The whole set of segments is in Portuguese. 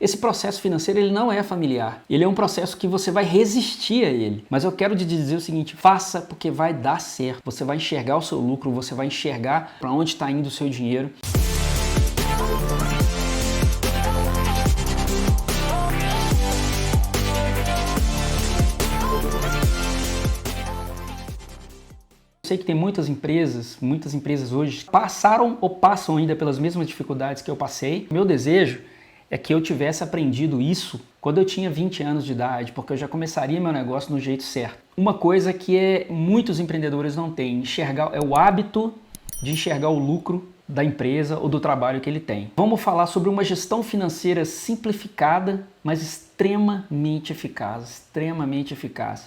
Esse processo financeiro ele não é familiar, ele é um processo que você vai resistir a ele. Mas eu quero te dizer o seguinte, faça porque vai dar certo. Você vai enxergar o seu lucro, você vai enxergar para onde está indo o seu dinheiro. Eu sei que tem muitas empresas hoje passaram ou passam ainda pelas mesmas dificuldades que eu passei. Meu desejo é que eu tivesse aprendido isso quando eu tinha 20 anos de idade, porque eu já começaria meu negócio do jeito certo. Uma coisa que muitos empreendedores não têm, é o hábito de enxergar o lucro da empresa ou do trabalho que ele tem. Vamos falar sobre uma gestão financeira simplificada, mas extremamente eficaz,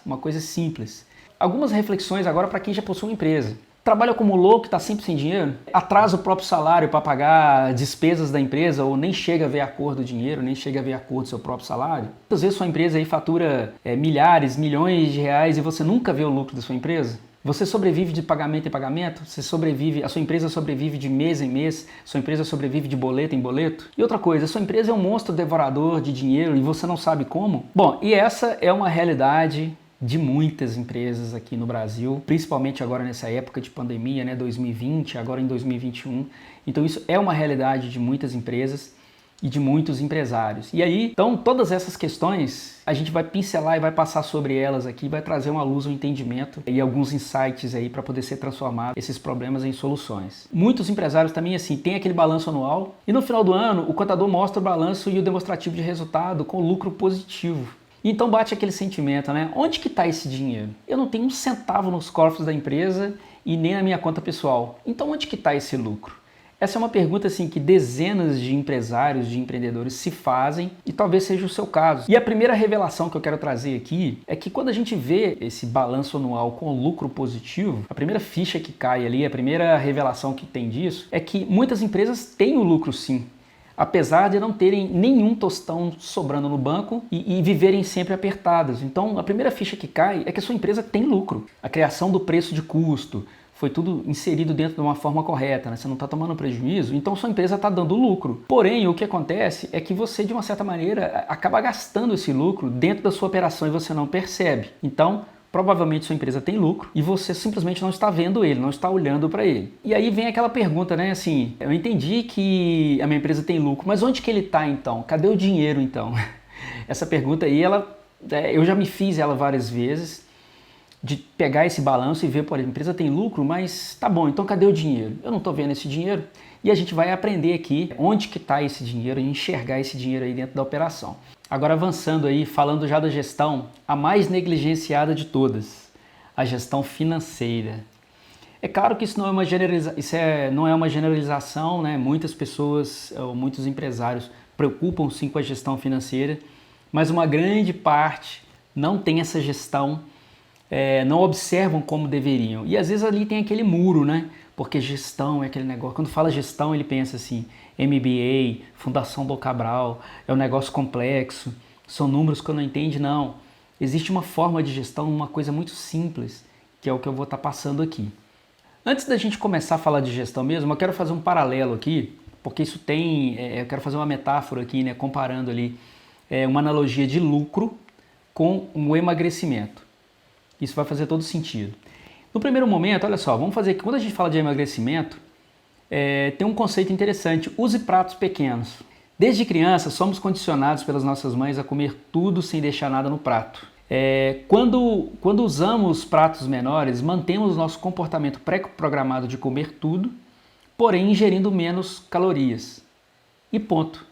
uma coisa simples. Algumas reflexões agora para quem já possui uma empresa. Trabalha como louco, está sempre sem dinheiro, atrasa o próprio salário para pagar despesas da empresa ou nem chega a ver a cor do dinheiro, nem chega a ver a cor do seu próprio salário. Muitas vezes sua empresa aí fatura milhares, milhões de reais e você nunca vê o lucro da sua empresa. Você sobrevive de pagamento em pagamento, a sua empresa sobrevive de mês em mês, sua empresa sobrevive de boleto em boleto. E outra coisa, a sua empresa é um monstro devorador de dinheiro e você não sabe como? Bom, e essa é uma realidade de muitas empresas aqui no Brasil, principalmente agora nessa época de pandemia, né, 2020, agora em 2021. Então isso é uma realidade de muitas empresas e de muitos empresários. E aí, então, todas essas questões a gente vai pincelar e vai passar sobre elas aqui, vai trazer uma luz, um entendimento e alguns insights aí para poder ser transformado esses problemas em soluções. Muitos empresários também, assim, tem aquele balanço anual e no final do ano o contador mostra o balanço e o demonstrativo de resultado com lucro positivo. Então bate aquele sentimento, né? Onde que está esse dinheiro? Eu não tenho um centavo nos cofres da empresa e nem na minha conta pessoal. Então onde que está esse lucro? Essa é uma pergunta assim, que dezenas de empresários, de empreendedores se fazem e talvez seja o seu caso. E a primeira revelação que eu quero trazer aqui é que quando a gente vê esse balanço anual com lucro positivo, a primeira ficha que cai ali, a primeira revelação que tem disso é que muitas empresas têm o lucro sim, apesar de não terem nenhum tostão sobrando no banco e viverem sempre apertadas. Então, a primeira ficha que cai é que a sua empresa tem lucro. A criação do preço de custo foi tudo inserido dentro de uma forma correta, né? Você não está tomando prejuízo, então sua empresa está dando lucro. Porém, o que acontece é que você, de uma certa maneira, acaba gastando esse lucro dentro da sua operação e você não percebe. Então, provavelmente sua empresa tem lucro e você simplesmente não está vendo ele, não está olhando para ele. E aí vem aquela pergunta, né? Assim, eu entendi que a minha empresa tem lucro, mas onde que ele está então? Cadê o dinheiro então? Essa pergunta aí, eu já me fiz ela várias vezes, de pegar esse balanço e ver, pô, a empresa tem lucro, mas tá bom, então cadê o dinheiro? Eu não estou vendo esse dinheiro. E a gente vai aprender aqui onde que está esse dinheiro e enxergar esse dinheiro aí dentro da operação. Agora avançando aí, falando já da gestão, a mais negligenciada de todas, a gestão financeira. É claro que isso não é uma generalização, né? Muitas pessoas, muitos empresários preocupam sim com a gestão financeira, mas uma grande parte não tem essa gestão, não observam como deveriam. E às vezes ali tem aquele muro, né? Porque gestão é aquele negócio. Quando fala gestão, ele pensa assim, MBA, Fundação Dom Cabral, é um negócio complexo, são números que eu não entendo, não. Existe uma forma de gestão, uma coisa muito simples, que é o que eu vou estar passando aqui. Antes da gente começar a falar de gestão mesmo, eu quero fazer um paralelo aqui, porque isso eu quero fazer uma metáfora aqui, né, comparando ali uma analogia de lucro com o emagrecimento. Isso vai fazer todo sentido. No primeiro momento, olha só, vamos fazer aqui, quando a gente fala de emagrecimento, tem um conceito interessante, use pratos pequenos. Desde criança, somos condicionados pelas nossas mães a comer tudo sem deixar nada no prato. Quando usamos pratos menores, mantemos nosso comportamento pré-programado de comer tudo, porém ingerindo menos calorias. E ponto.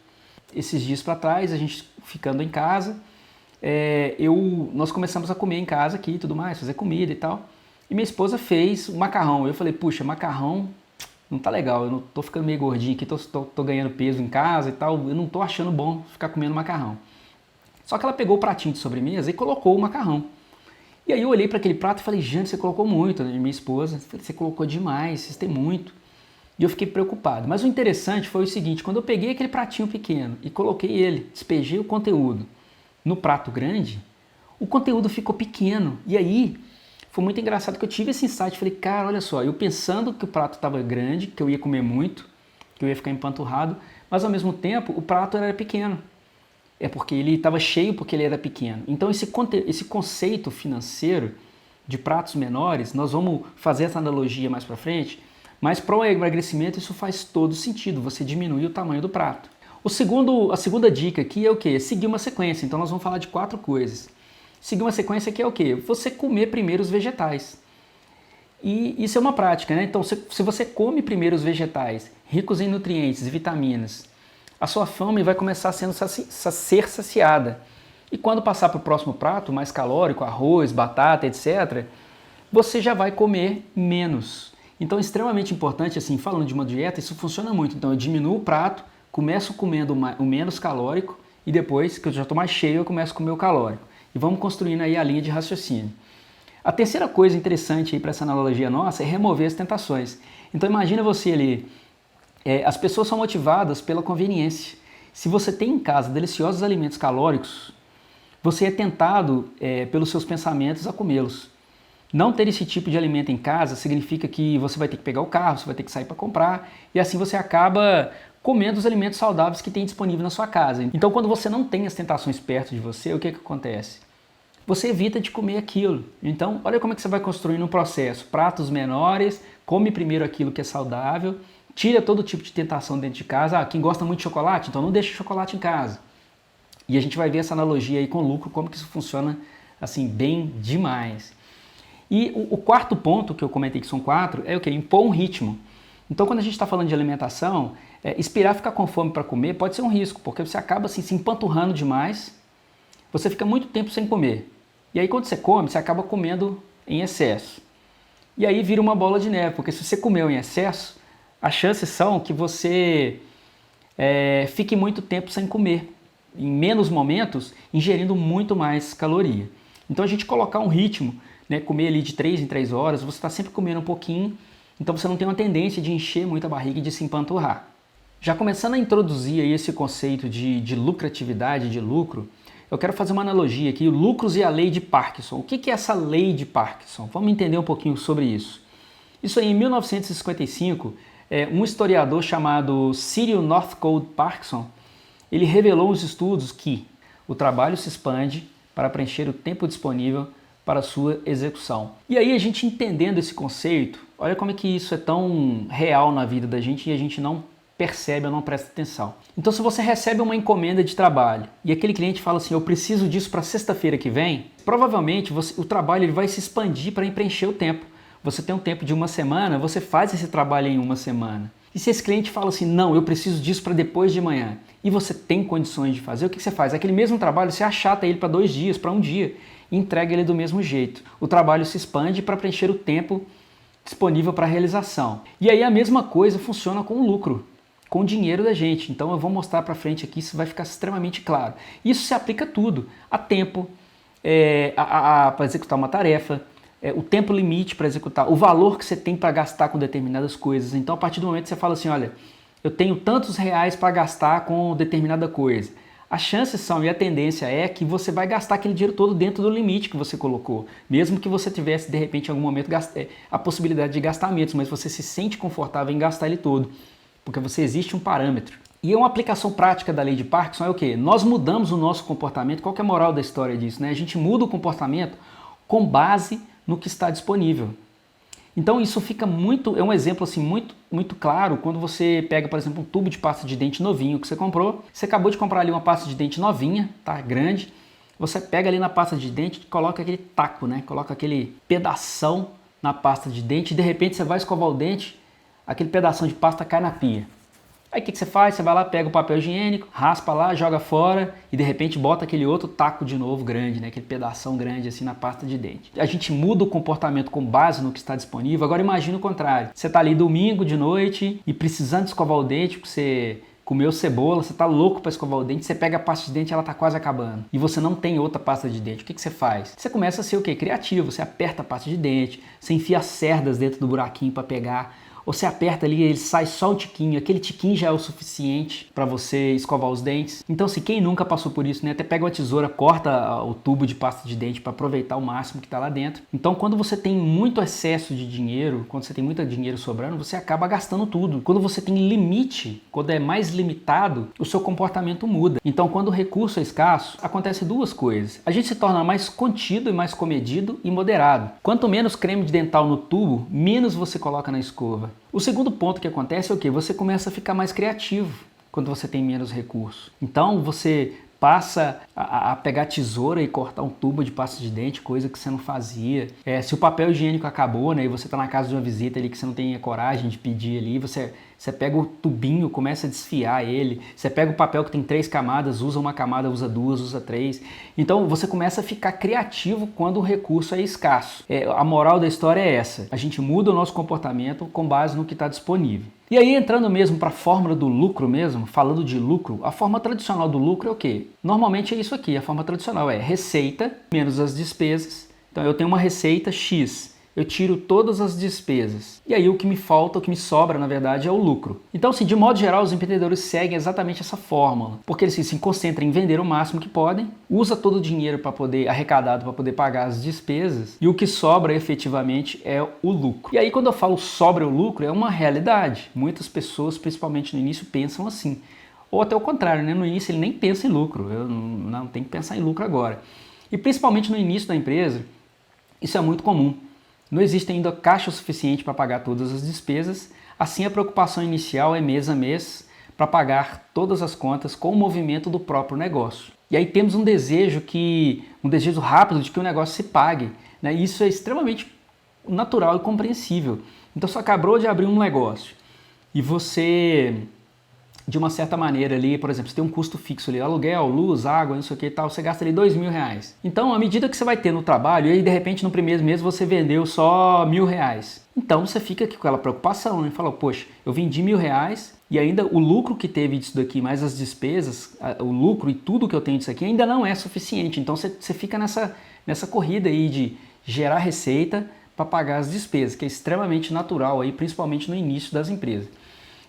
Esses dias para trás, a gente ficando em casa, nós começamos a comer em casa aqui e tudo mais, fazer comida e tal. E minha esposa fez um macarrão. Eu falei, puxa, macarrão não tá legal, eu não tô ficando meio gordinho aqui, tô ganhando peso em casa e tal, eu não tô achando bom ficar comendo macarrão. Só que ela pegou o pratinho de sobremesa e colocou o macarrão. E aí eu olhei para aquele prato e falei, gente, você colocou muito, né? Minha esposa, você colocou demais, vocês têm muito. E eu fiquei preocupado. Mas o interessante foi o seguinte, quando eu peguei aquele pratinho pequeno e coloquei ele, despejei o conteúdo no prato grande, o conteúdo ficou pequeno. E aí foi muito engraçado que eu tive esse insight, falei, cara, olha só, eu pensando que o prato estava grande, que eu ia comer muito, que eu ia ficar empanturrado, mas ao mesmo tempo o prato era pequeno. é porque ele estava cheio porque ele era pequeno. Então esse conceito financeiro de pratos menores, nós vamos fazer essa analogia mais para frente, mas para o emagrecimento isso faz todo sentido, você diminui o tamanho do prato. A segunda dica aqui é o quê? Seguir uma sequência. Então nós vamos falar de 4 coisas. Seguir uma sequência que é o quê? Você comer primeiro os vegetais. E isso é uma prática, né? Então se você come primeiro os vegetais, ricos em nutrientes e vitaminas, a sua fome vai começar a ser saciada. E quando passar para o próximo prato, mais calórico, arroz, batata, etc., você já vai comer menos. Então é extremamente importante, assim, falando de uma dieta, isso funciona muito. Então eu diminuo o prato, começo comendo o menos calórico e depois, que eu já estou mais cheio, eu começo a comer o calórico. E vamos construindo aí a linha de raciocínio. A terceira coisa interessante aí para essa analogia nossa é remover as tentações. Então imagina você ali, as pessoas são motivadas pela conveniência. Se você tem em casa deliciosos alimentos calóricos, você é tentado pelos seus pensamentos a comê-los. Não ter esse tipo de alimento em casa significa que você vai ter que pegar o carro, você vai ter que sair para comprar, e assim você acaba comendo os alimentos saudáveis que tem disponível na sua casa. Então quando você não tem as tentações perto de você, o que acontece? Você evita de comer aquilo. Então olha como é que você vai construindo um processo. Pratos menores, come primeiro aquilo que é saudável, tira todo tipo de tentação dentro de casa. Quem gosta muito de chocolate, então não deixa chocolate em casa. E a gente vai ver essa analogia aí com o lucro, como que isso funciona assim bem demais. E o quarto ponto que eu comentei que são 4 é o que? Impor um ritmo. Então quando a gente está falando de alimentação, esperar ficar com fome para comer pode ser um risco, porque você acaba assim, se empanturrando demais, você fica muito tempo sem comer. E aí quando você come, você acaba comendo em excesso. E aí vira uma bola de neve, porque se você comeu em excesso, as chances são que você fique muito tempo sem comer, em menos momentos, ingerindo muito mais caloria. Então a gente colocar um ritmo, né, comer ali de 3 em 3 horas, você está sempre comendo um pouquinho, então você não tem uma tendência de encher muito a barriga e de se empanturrar. Já começando a introduzir aí esse conceito de lucratividade, de lucro, eu quero fazer uma analogia aqui, lucros e a lei de Parkinson. O que é essa lei de Parkinson? Vamos entender um pouquinho sobre isso. Isso aí, em 1955, um historiador chamado Cyril Northcote Parkinson, ele revelou nos estudos que o trabalho se expande para preencher o tempo disponível para a sua execução. E aí a gente entendendo esse conceito, olha como é que isso é tão real na vida da gente e a gente não percebe ou não presta atenção. Então se você recebe uma encomenda de trabalho e aquele cliente fala assim, eu preciso disso para sexta-feira que vem, provavelmente o trabalho ele vai se expandir para preencher o tempo. Você tem um tempo de 1 semana, você faz esse trabalho em 1 semana. E se esse cliente fala assim, não, eu preciso disso para depois de amanhã, e você tem condições de fazer, o que você faz? Aquele mesmo trabalho, você achata ele para 2 dias, para 1 dia, e entrega ele do mesmo jeito. O trabalho se expande para preencher o tempo disponível para a realização. E aí a mesma coisa funciona com o lucro, com o dinheiro da gente. Então eu vou mostrar para frente aqui, isso vai ficar extremamente claro. Isso se aplica a tudo, a tempo, para executar uma tarefa, o tempo limite para executar, o valor que você tem para gastar com determinadas coisas. Então a partir do momento que você fala assim, olha, eu tenho tantos reais para gastar com determinada coisa. As chances são, e a tendência é que você vai gastar aquele dinheiro todo dentro do limite que você colocou. Mesmo que você tivesse, de repente, em algum momento, a possibilidade de gastar menos, mas você se sente confortável em gastar ele todo, porque existe um parâmetro. E uma aplicação prática da lei de Parkinson é o quê? Nós mudamos o nosso comportamento. Qual que é a moral da história disso, né? A gente muda o comportamento com base no que está disponível. Então isso fica é um exemplo assim muito claro quando você pega, por exemplo, um tubo de pasta de dente novinho que você comprou. Você acabou de comprar ali uma pasta de dente novinha, tá? Grande. Você pega ali na pasta de dente e coloca aquele taco, né? Coloca aquele pedação na pasta de dente e de repente você vai escovar o dente, aquele pedação de pasta cai na pia. Aí o que você faz? Você vai lá, pega o papel higiênico, raspa lá, joga fora e de repente bota aquele outro taco de novo grande, né? Aquele pedação grande assim na pasta de dente. A gente muda o comportamento com base no que está disponível. Agora imagina o contrário. Você está ali domingo de noite e precisando escovar o dente porque você comeu cebola, você está louco para escovar o dente, você pega a pasta de dente e ela está quase acabando. E você não tem outra pasta de dente. O que você faz? Você começa a ser o quê? Criativo. Você aperta a pasta de dente, você enfia as cerdas dentro do buraquinho para pegar ou você aperta ali, ele sai só um tiquinho, aquele tiquinho já é o suficiente para você escovar os dentes. Então, se quem nunca passou por isso, né, até pega uma tesoura, corta o tubo de pasta de dente para aproveitar o máximo que está lá dentro. Então, quando você tem muito excesso de dinheiro, quando você tem muito dinheiro sobrando, você acaba gastando tudo. Quando você tem limite, quando é mais limitado, o seu comportamento muda. Então, quando o recurso é escasso, acontece duas coisas. A gente se torna mais contido e mais comedido e moderado. Quanto menos creme de dental no tubo, menos você coloca na escova. O segundo ponto que acontece é o quê? Você começa a ficar mais criativo quando você tem menos recursos. Então, você passa a pegar tesoura e cortar um tubo de pasta de dente, coisa que você não fazia. Se o papel higiênico acabou, né, e você está na casa de uma visita ali que você não tem coragem de pedir ali, você pega o tubinho, começa a desfiar ele, você pega o papel que tem 3 camadas, usa uma camada, usa 2, usa 3. Então você começa a ficar criativo quando o recurso é escasso. A moral da história é essa, a gente muda o nosso comportamento com base no que está disponível. E aí, entrando mesmo para a fórmula do lucro mesmo, falando de lucro, a forma tradicional do lucro é o quê? Normalmente é isso aqui, a forma tradicional é receita menos as despesas. Então eu tenho uma receita X, eu tiro todas as despesas. E aí o que me falta, o que me sobra, na verdade, é o lucro. Então, assim, de modo geral, os empreendedores seguem exatamente essa fórmula, porque eles se concentram em vender o máximo que podem, usa todo o dinheiro para poder arrecadado para poder pagar as despesas, e o que sobra efetivamente é o lucro. E aí, quando eu falo sobra o lucro, é uma realidade. Muitas pessoas, principalmente no início, pensam assim. Ou até o contrário, né? No início ele nem pensa em lucro, eu não tenho que pensar em lucro agora. E principalmente no início da empresa, isso é muito comum. Não existe ainda caixa suficiente para pagar todas as despesas, assim a preocupação inicial é mês a mês para pagar todas as contas com o movimento do próprio negócio. E aí temos um desejo rápido de que o negócio se pague, né? E isso é extremamente natural e compreensível. Então você acabou de abrir um negócio e você, de uma certa maneira ali, por exemplo, você tem um custo fixo ali, aluguel, luz, água, não sei o que e tal, você gasta ali R$2.000. Então, à medida que você vai ter no trabalho, e aí de repente no primeiro mês você vendeu só R$1.000. Então você fica aqui com aquela preocupação, né? Fala, poxa, eu vendi R$1.000 e ainda o lucro que teve disso daqui, mais as despesas, o lucro e tudo que eu tenho disso aqui ainda não é suficiente. Então você fica nessa corrida aí de gerar receita para pagar as despesas, que é extremamente natural aí, principalmente no início das empresas.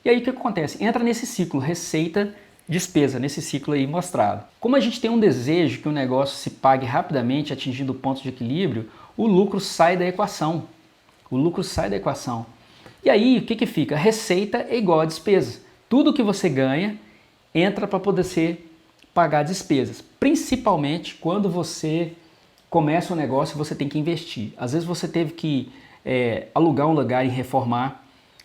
E aí o que acontece? Entra nesse ciclo receita, despesa, nesse ciclo aí mostrado. Como a gente tem um desejo que o negócio se pague rapidamente, atingindo o ponto de equilíbrio, o lucro sai da equação. O lucro sai da equação. E aí o que fica? Receita é igual a despesa. Tudo que você ganha entra para poder ser pagar despesas. Principalmente quando você começa um negócio e você tem que investir. Às vezes você teve que alugar um lugar e reformar.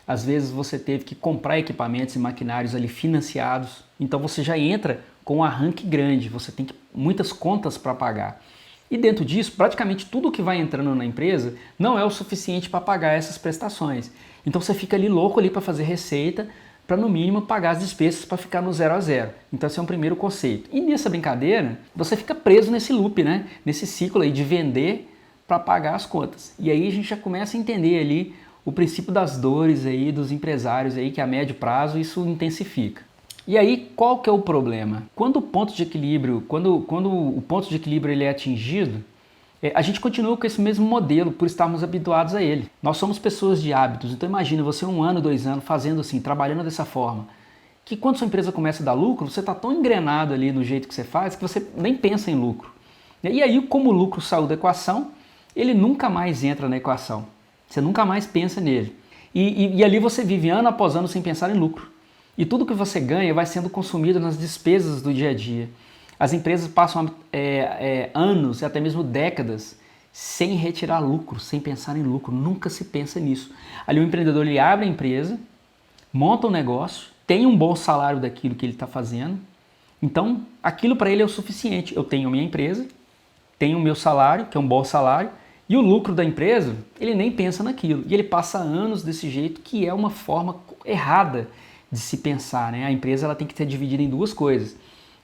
Às vezes você teve que comprar equipamentos e maquinários ali financiados, então você já entra com um arranque grande, você tem muitas contas para pagar. E dentro disso, praticamente tudo que vai entrando na empresa não é o suficiente para pagar essas prestações. Então você fica ali louco ali para fazer receita, para no mínimo pagar as despesas para ficar no 0 a 0. Então esse é um primeiro conceito. E nessa brincadeira, você fica preso nesse loop, né? Nesse ciclo aí de vender para pagar as contas. E aí a gente já começa a entender ali o princípio das dores aí dos empresários aí, que a médio prazo isso intensifica. E aí qual que é o problema? Quando o ponto de equilíbrio, quando o ponto de equilíbrio ele é atingido, a gente continua com esse mesmo modelo por estarmos habituados a ele. Nós somos pessoas de hábitos, então imagina você 1 ano, 2 anos fazendo assim, trabalhando dessa forma, que quando sua empresa começa a dar lucro, você está tão engrenado ali no jeito que você faz que você nem pensa em lucro. E aí como o lucro saiu da equação, ele nunca mais entra na equação. Você nunca mais pensa nele. E ali você vive ano após ano sem pensar em lucro. E tudo que você ganha vai sendo consumido nas despesas do dia a dia. As empresas passam anos e até mesmo décadas sem retirar lucro, sem pensar em lucro. Nunca se pensa nisso. Ali o empreendedor ele abre a empresa, monta um negócio, tem um bom salário daquilo que ele está fazendo. Então, aquilo para ele é o suficiente. Eu tenho a minha empresa, tenho o meu salário, que é um bom salário, e o lucro da empresa, ele nem pensa naquilo. E ele passa anos desse jeito, que é uma forma errada de se pensar, né? A empresa ela tem que ser dividida em 2 coisas.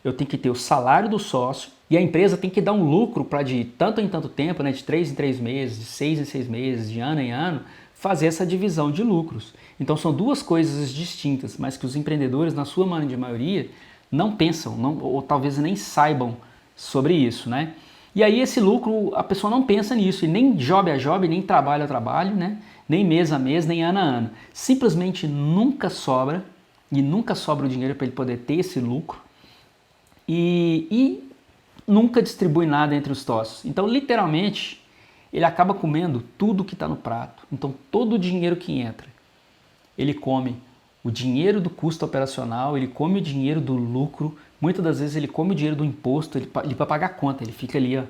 Eu tenho que ter o salário do sócio e a empresa tem que dar um lucro para de tanto em tanto tempo, né? De 3 em 3 meses, de 6 em 6 meses, de ano em ano, fazer essa divisão de lucros. Então são 2 coisas distintas, mas que os empreendedores, na sua maioria, não pensam, ou talvez nem saibam sobre isso, né? E aí esse lucro, a pessoa não pensa nisso, e nem job a job, nem trabalho a trabalho, né? nem mês a mês, nem ano a ano. Simplesmente nunca sobra, e nunca sobra o dinheiro para ele poder ter esse lucro, e nunca distribui nada entre os sócios. Então, literalmente, ele acaba comendo tudo que está no prato. Então, todo o dinheiro que entra, ele come o dinheiro do custo operacional, ele come o dinheiro do lucro, muitas das vezes ele come o dinheiro do imposto, ele vai pagar a conta, ele fica ali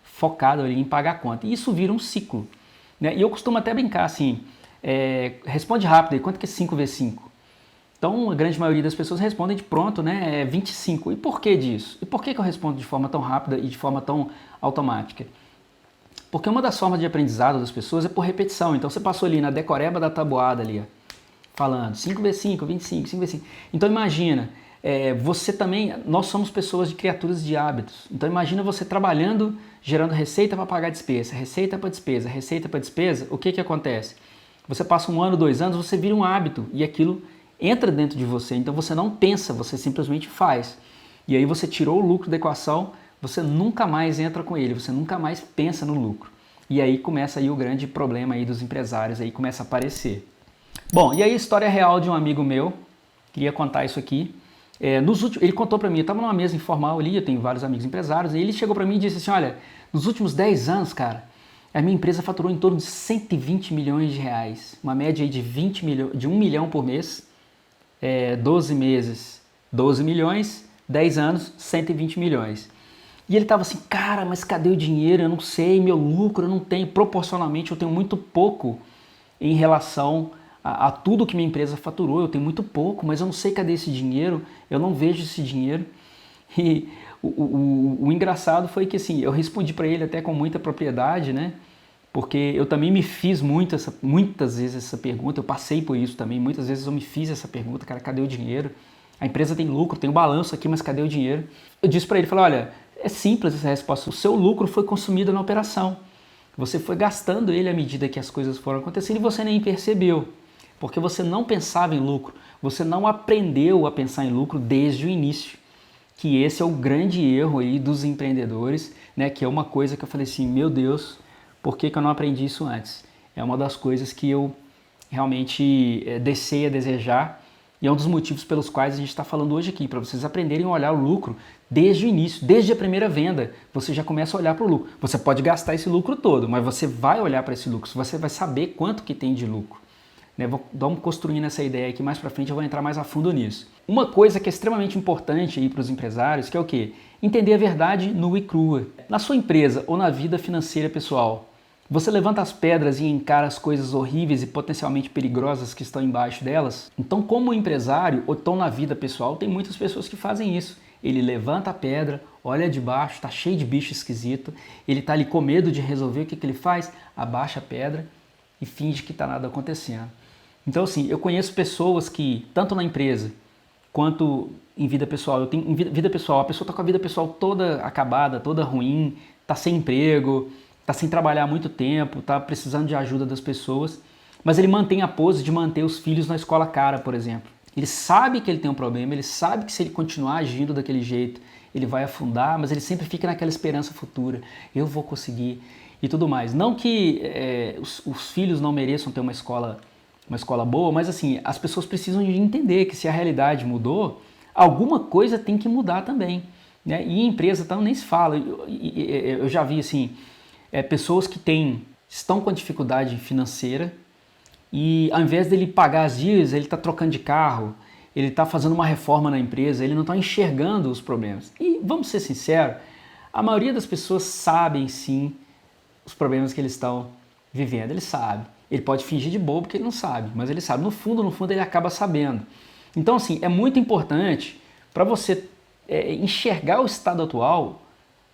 focado ali em pagar a conta. E isso vira um ciclo. Né? E eu costumo até brincar assim, responde rápido aí, quanto que é 5 vezes 5? Então, a grande maioria das pessoas respondem de pronto, né? É 25. E por que disso? E por que eu respondo de forma tão rápida e de forma tão automática? Porque uma das formas de aprendizado das pessoas é por repetição. Então, você passou ali na decoreba da tabuada ali, ó, falando 5 vezes 5, 25, 5 vezes 5. Então, imagina, você também, nós somos pessoas de criaturas de hábitos. Então, imagina você trabalhando, gerando receita para pagar despesa, receita para despesa, receita para despesa. O que que acontece? Você passa 1 ano, 2 anos, você vira um hábito e aquilo entra dentro de você, então você não pensa, você simplesmente faz. E aí você tirou o lucro da equação, você nunca mais entra com ele, você nunca mais pensa no lucro. E aí começa aí o grande problema aí dos empresários, aí começa a aparecer. Bom, e aí a história real de um amigo meu, queria contar isso aqui. Ele contou para mim, eu estava numa mesa informal ali, eu tenho vários amigos empresários, e ele chegou para mim e disse assim, olha, nos últimos 10 anos, cara, a minha empresa faturou em torno de 120 milhões de reais, uma média aí de 1 milhão por mês, 12 meses, 12 milhões, 10 anos, 120 milhões. E ele estava assim, cara, mas cadê o dinheiro? Eu não sei, meu lucro eu não tenho, proporcionalmente eu tenho muito pouco em relação a tudo que minha empresa faturou, eu tenho muito pouco, mas eu não sei cadê esse dinheiro, eu não vejo esse dinheiro. E o engraçado foi que assim, eu respondi para ele até com muita propriedade, né? Porque eu também me fiz muitas vezes essa pergunta, eu passei por isso também, muitas vezes eu me fiz essa pergunta, cara, cadê o dinheiro? A empresa tem lucro, tem um balanço aqui, mas cadê o dinheiro? Eu disse para ele, falei, olha, é simples essa resposta, o seu lucro foi consumido na operação. Você foi gastando ele à medida que as coisas foram acontecendo e você nem percebeu, porque você não pensava em lucro, você não aprendeu a pensar em lucro desde o início. Que esse é o grande erro aí dos empreendedores, né? Que é uma coisa que eu falei assim, meu Deus, por que eu não aprendi isso antes? É uma das coisas que eu realmente deixei a desejar e é um dos motivos pelos quais a gente está falando hoje aqui, para vocês aprenderem a olhar o lucro desde o início, desde a primeira venda, você já começa a olhar para o lucro. Você pode gastar esse lucro todo, mas você vai olhar para esse lucro, você vai saber quanto que tem de lucro. Né? Vamos construindo essa ideia aqui, mais para frente eu vou entrar mais a fundo nisso. Uma coisa que é extremamente importante aí para os empresários, que é o quê? Entender a verdade nua e crua. Na sua empresa ou na vida financeira pessoal, você levanta as pedras e encara as coisas horríveis e potencialmente perigosas que estão embaixo delas? Então, como empresário ou tão na vida pessoal, tem muitas pessoas que fazem isso. Ele levanta a pedra, olha de baixo, está cheio de bicho esquisito, ele está ali com medo de resolver, o que ele faz? Abaixa a pedra e finge que está nada acontecendo. Então, assim, eu conheço pessoas que, tanto na empresa quanto em vida pessoal, em vida pessoal, a pessoa está com a vida pessoal toda acabada, toda ruim, está sem emprego, está sem trabalhar há muito tempo, está precisando de ajuda das pessoas, mas ele mantém a pose de manter os filhos na escola cara, por exemplo. Ele sabe que ele tem um problema, ele sabe que se ele continuar agindo daquele jeito, ele vai afundar, mas ele sempre fica naquela esperança futura, eu vou conseguir e tudo mais. Não que os filhos não mereçam ter uma escola boa, mas assim, as pessoas precisam de entender que se a realidade mudou, alguma coisa tem que mudar também. Né? E em empresa então, nem se fala. Eu já vi assim, pessoas que estão com dificuldade financeira e ao invés dele pagar as dívidas, ele está trocando de carro, ele está fazendo uma reforma na empresa, ele não está enxergando os problemas. E vamos ser sinceros, a maioria das pessoas sabem sim os problemas que eles estão vivendo, ele sabe. Ele pode fingir de bobo que ele não sabe, mas ele sabe. No fundo ele acaba sabendo. Então, assim, é muito importante para você enxergar o estado atual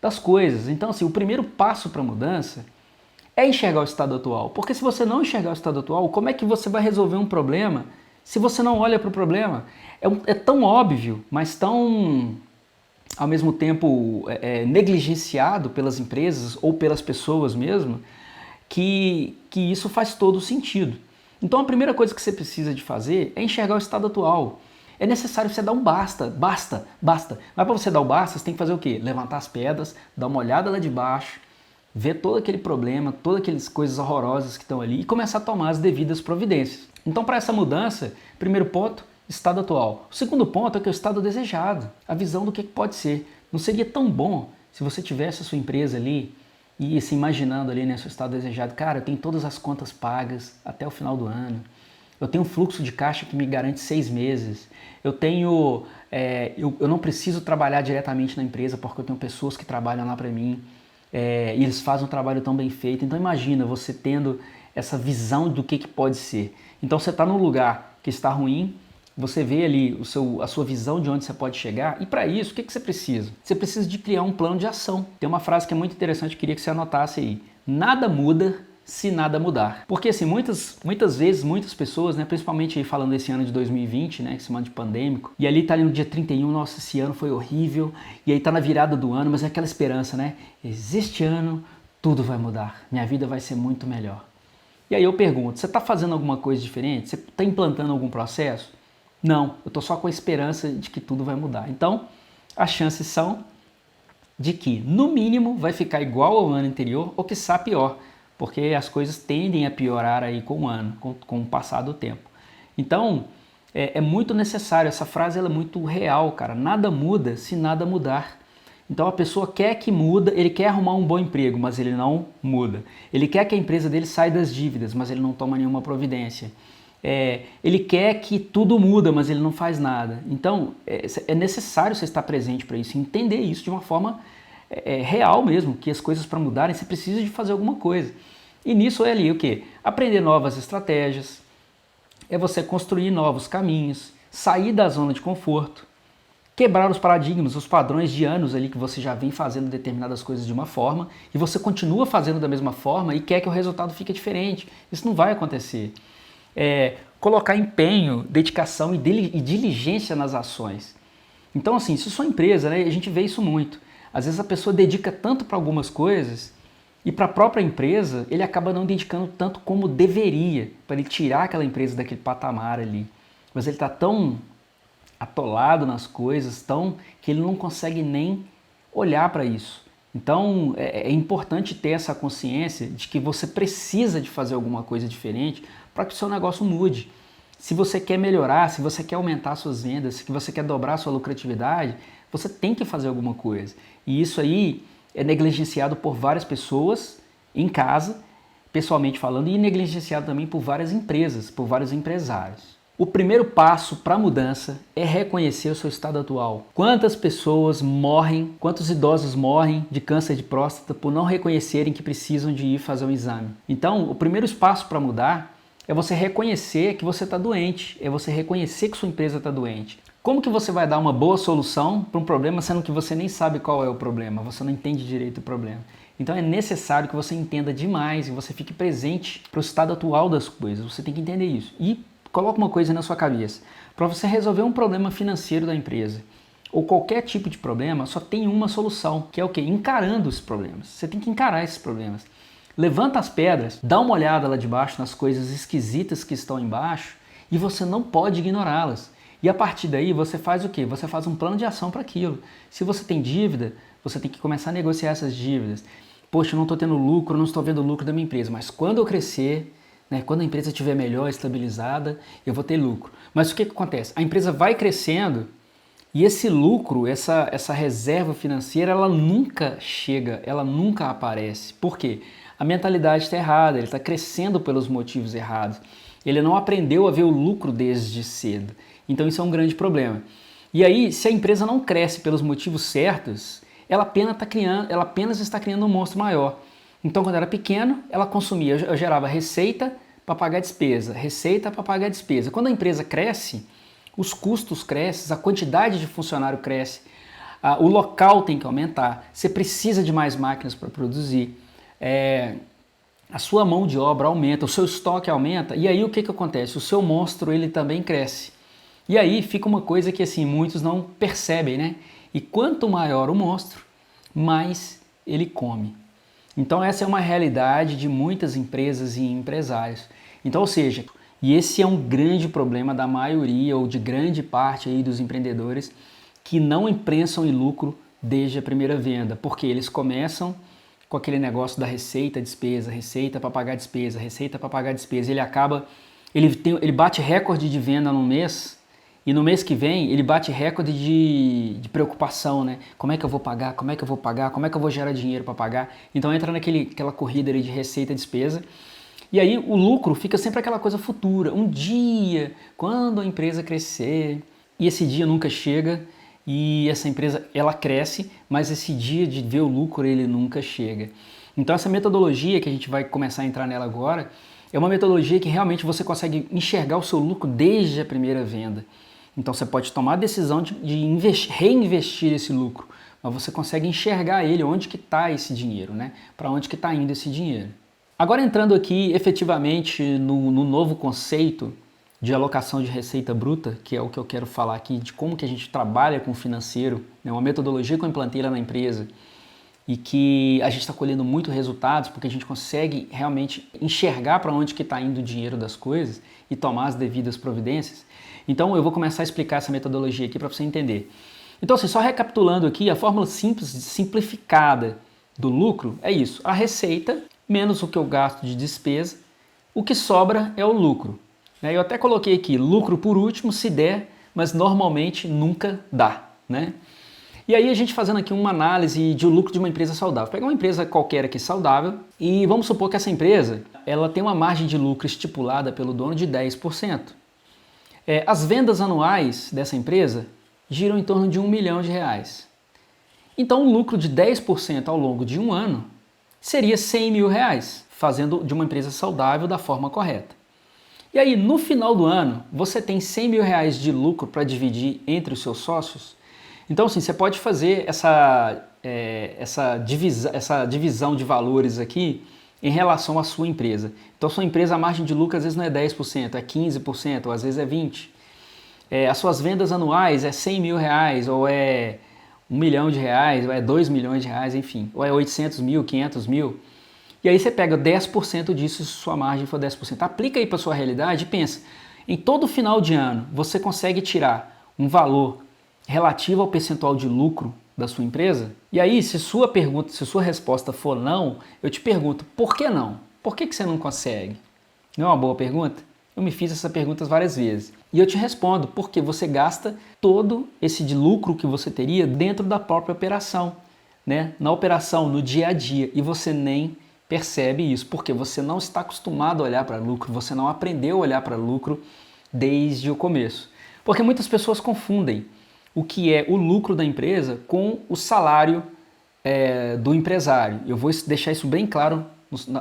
das coisas. Então, assim, o primeiro passo para a mudança é enxergar o estado atual. Porque se você não enxergar o estado atual, como é que você vai resolver um problema se você não olha para o problema? É tão óbvio, mas tão, ao mesmo tempo, negligenciado pelas empresas ou pelas pessoas mesmo, que isso faz todo sentido. Então a primeira coisa que você precisa de fazer é enxergar o estado atual. É necessário você dar um basta. Mas para você dar o basta, você tem que fazer o quê? Levantar as pedras, dar uma olhada lá de baixo, ver todo aquele problema, todas aquelas coisas horrorosas que estão ali e começar a tomar as devidas providências. Então, para essa mudança, primeiro ponto, estado atual. O segundo ponto é que é o estado desejado, a visão do que pode ser. Não seria tão bom se você tivesse a sua empresa ali e se imaginando ali, né, seu estado desejado. Cara, eu tenho todas as contas pagas até o final do ano. Eu tenho um fluxo de caixa que me garante 6 meses. Eu tenho, eu não preciso trabalhar diretamente na empresa porque eu tenho pessoas que trabalham lá para mim. E eles fazem um trabalho tão bem feito. Então imagina você tendo essa visão do que pode ser. Então você está num lugar que está ruim, você vê ali a sua visão de onde você pode chegar, e para isso, o que você precisa? Você precisa de criar um plano de ação. Tem uma frase que é muito interessante, eu queria que você anotasse aí. Nada muda se nada mudar. Porque assim, muitas vezes, muitas pessoas, né, principalmente aí falando desse ano de 2020, né, esse ano de pandêmico, e ali tá ali no dia 31, nossa, esse ano foi horrível, e aí tá na virada do ano, mas é aquela esperança, né? Este ano tudo vai mudar, minha vida vai ser muito melhor. E aí eu pergunto, você está fazendo alguma coisa diferente? Você está implantando algum processo? Não, eu estou só com a esperança de que tudo vai mudar. Então, as chances são de que, no mínimo, vai ficar igual ao ano anterior ou quiçá pior, porque as coisas tendem a piorar aí com o ano, com o passar do tempo. Então, é muito necessário, essa frase ela é muito real, cara. Nada muda se nada mudar. Então a pessoa quer que muda, ele quer arrumar um bom emprego, mas ele não muda. Ele quer que a empresa dele saia das dívidas, mas ele não toma nenhuma providência. Ele quer que tudo muda, mas ele não faz nada. Então é necessário você estar presente para isso, entender isso de uma forma real mesmo, que as coisas para mudarem você precisa de fazer alguma coisa. E nisso é ali o quê? Aprender novas estratégias, é você construir novos caminhos, sair da zona de conforto, quebrar os paradigmas, os padrões de anos ali que você já vem fazendo determinadas coisas de uma forma e você continua fazendo da mesma forma e quer que o resultado fique diferente. Isso não vai acontecer. Colocar empenho, dedicação e diligência nas ações. Então assim, se sua empresa, né, a gente vê isso muito. Às vezes a pessoa dedica tanto para algumas coisas e para a própria empresa ele acaba não dedicando tanto como deveria para ele tirar aquela empresa daquele patamar ali. Mas ele está tão atolado nas coisas, que ele não consegue nem olhar para isso. Então é importante ter essa consciência de que você precisa de fazer alguma coisa diferente para que o seu negócio mude. Se você quer melhorar, se você quer aumentar suas vendas, se você quer dobrar sua lucratividade, você tem que fazer alguma coisa. E isso aí é negligenciado por várias pessoas em casa, pessoalmente falando, e negligenciado também por várias empresas, por vários empresários. O primeiro passo para a mudança é reconhecer o seu estado atual. Quantas pessoas morrem, quantos idosos morrem de câncer de próstata por não reconhecerem que precisam de ir fazer um exame? Então, o primeiro passo para mudar é você reconhecer que você está doente, é você reconhecer que sua empresa está doente. Como que você vai dar uma boa solução para um problema sendo que você nem sabe qual é o problema, você não entende direito o problema? Então é necessário que você entenda demais e você fique presente para o estado atual das coisas, você tem que entender isso. E coloca uma coisa na sua cabeça, para você resolver um problema financeiro da empresa ou qualquer tipo de problema, só tem uma solução, que é o quê? Encarando os problemas. Você tem que encarar esses problemas. Levanta as pedras, dá uma olhada lá de baixo nas coisas esquisitas que estão embaixo e você não pode ignorá-las. E a partir daí você faz o quê? Você faz um plano de ação para aquilo. Se você tem dívida, você tem que começar a negociar essas dívidas. Poxa, eu não estou tendo lucro, não estou vendo o lucro da minha empresa, mas quando eu crescer, né, quando a empresa estiver melhor, estabilizada, eu vou ter lucro. Mas o que acontece? A empresa vai crescendo e esse lucro, essa reserva financeira, ela nunca chega, ela nunca aparece. Por quê? A mentalidade está errada, ele está crescendo pelos motivos errados. Ele não aprendeu a ver o lucro desde cedo. Então isso é um grande problema. E aí, se a empresa não cresce pelos motivos certos, ela apenas está criando um monstro maior. Então, quando era pequeno, ela consumia, eu gerava receita para pagar despesa, receita para pagar despesa. Quando a empresa cresce, os custos crescem, a quantidade de funcionário cresce, o local tem que aumentar, você precisa de mais máquinas para produzir, a sua mão de obra aumenta, o seu estoque aumenta, e aí o que acontece? O seu monstro ele também cresce. E aí fica uma coisa que assim muitos não percebem, né? E quanto maior o monstro, mais ele come. Então essa é uma realidade de muitas empresas e empresários. Então, ou seja, e esse é um grande problema da maioria ou de grande parte aí dos empreendedores que não imprensam em lucro desde a primeira venda, porque eles começam com aquele negócio da receita, despesa, receita para pagar despesa, receita para pagar despesa. Ele bate recorde de venda no mês e no mês que vem ele bate recorde de preocupação, né? Como é que eu vou pagar? Como é que eu vou pagar? Como é que eu vou gerar dinheiro para pagar? Então entra naquela corrida ali de receita, despesa. E aí o lucro fica sempre aquela coisa futura. Um dia, quando a empresa crescer, e esse dia nunca chega, e essa empresa ela cresce, mas esse dia de ver o lucro ele nunca chega. Então essa metodologia que a gente vai começar a entrar nela agora é uma metodologia que realmente você consegue enxergar o seu lucro desde a primeira venda. Então você pode tomar a decisão de reinvestir esse lucro, mas você consegue enxergar ele, onde que está esse dinheiro, né? Para onde que está indo esse dinheiro. Agora entrando aqui efetivamente no novo conceito de alocação de receita bruta, que é o que eu quero falar aqui, de como que a gente trabalha com o financeiro, né? Uma metodologia que eu implantei lá na empresa e que a gente está colhendo muitos resultados porque a gente consegue realmente enxergar para onde que está indo o dinheiro das coisas e tomar as devidas providências. Então eu vou começar a explicar essa metodologia aqui para você entender. Então assim, só recapitulando aqui, a fórmula simples, simplificada do lucro é isso: a receita menos o que eu gasto de despesa, o que sobra é o lucro. Eu até coloquei aqui lucro por último, se der, mas normalmente nunca dá, né? E aí a gente fazendo aqui uma análise de lucro de uma empresa saudável. Vou pegar uma empresa qualquer aqui saudável e vamos supor que essa empresa ela tem uma margem de lucro estipulada pelo dono de 10%. As vendas anuais dessa empresa giram em torno de R$1 milhão. Então o lucro de 10% ao longo de um ano seria R$100 mil, fazendo de uma empresa saudável da forma correta. E aí no final do ano você tem R$100 mil de lucro para dividir entre os seus sócios. Então, assim, você pode fazer essa divisão de valores aqui em relação à sua empresa. Então, sua empresa, a margem de lucro às vezes não é 10%, é 15%, ou às vezes é 20%. As suas vendas anuais é R$100 mil, ou é R$1 milhão, ou é R$2 milhões, enfim. Ou é 800 mil, 500 mil. E aí você pega 10% disso, se sua margem for 10%. Aplica aí para a sua realidade e pensa, em todo final de ano, você consegue tirar um valor relativo ao percentual de lucro da sua empresa? E aí, se sua resposta for não, eu te pergunto, por que não? Por que você não consegue? Não é uma boa pergunta? Eu me fiz essas perguntas várias vezes. E eu te respondo, porque você gasta todo esse de lucro que você teria dentro da própria operação, né? Na operação, no dia a dia, e você nem percebe isso, porque você não está acostumado a olhar para lucro, você não aprendeu a olhar para lucro desde o começo. Porque muitas pessoas confundem o que é o lucro da empresa com o salário do empresário. Eu vou deixar isso bem claro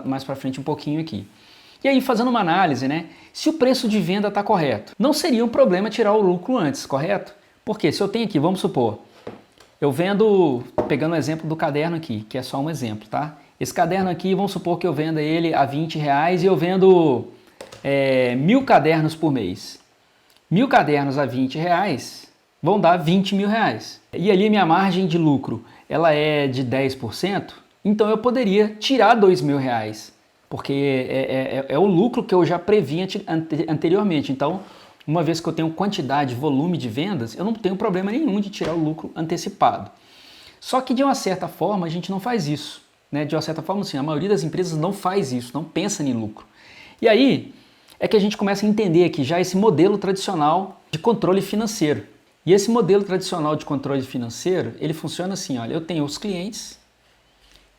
mais para frente um pouquinho aqui. E aí, fazendo uma análise, né? Se o preço de venda está correto, não seria um problema tirar o lucro antes, correto? Porque se eu tenho aqui, vamos supor, eu vendo, pegando o exemplo do caderno aqui, que é só um exemplo, tá? Esse caderno aqui, vamos supor que eu venda ele a R$20 e eu vendo 1.000 cadernos por mês. 1.000 cadernos a R$20 vão dar R$20 mil. E ali minha margem de lucro ela é de 10%, então eu poderia tirar R$2 mil, porque é o lucro que eu já previ anteriormente. Então, uma vez que eu tenho quantidade, volume de vendas, eu não tenho problema nenhum de tirar o lucro antecipado. Só que de uma certa forma a gente não faz isso, né? De uma certa forma, sim, a maioria das empresas não faz isso, não pensa em lucro. E aí é que a gente começa a entender aqui já esse modelo tradicional de controle financeiro. E esse modelo tradicional de controle financeiro, ele funciona assim, olha, eu tenho os clientes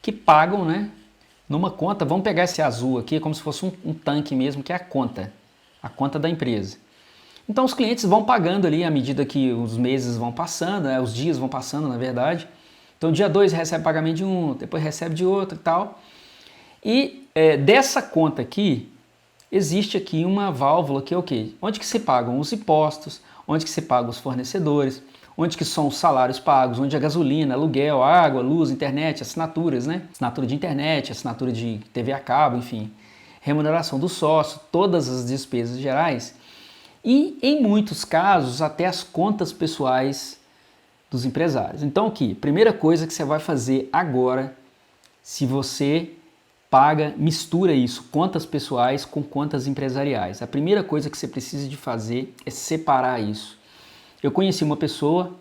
que pagam, né, numa conta, vamos pegar esse azul aqui, como se fosse um tanque mesmo, que é a conta da empresa. Então os clientes vão pagando ali à medida que os meses vão passando, né, os dias vão passando, na verdade. Então dia 2 recebe pagamento de um, depois recebe de outro e tal. E dessa conta aqui, existe aqui uma válvula que é o quê? Onde que se pagam os impostos, onde que se pagam os fornecedores, onde que são os salários pagos, onde a gasolina, aluguel, água, luz, internet, assinaturas, né? Assinatura de internet, assinatura de TV a cabo, enfim, remuneração do sócio, todas as despesas gerais e, em muitos casos, até as contas pessoais dos empresários. Então aqui, primeira coisa que você vai fazer agora, se você mistura isso, contas pessoais com contas empresariais. A primeira coisa que você precisa de fazer é separar isso. Eu conheci uma pessoa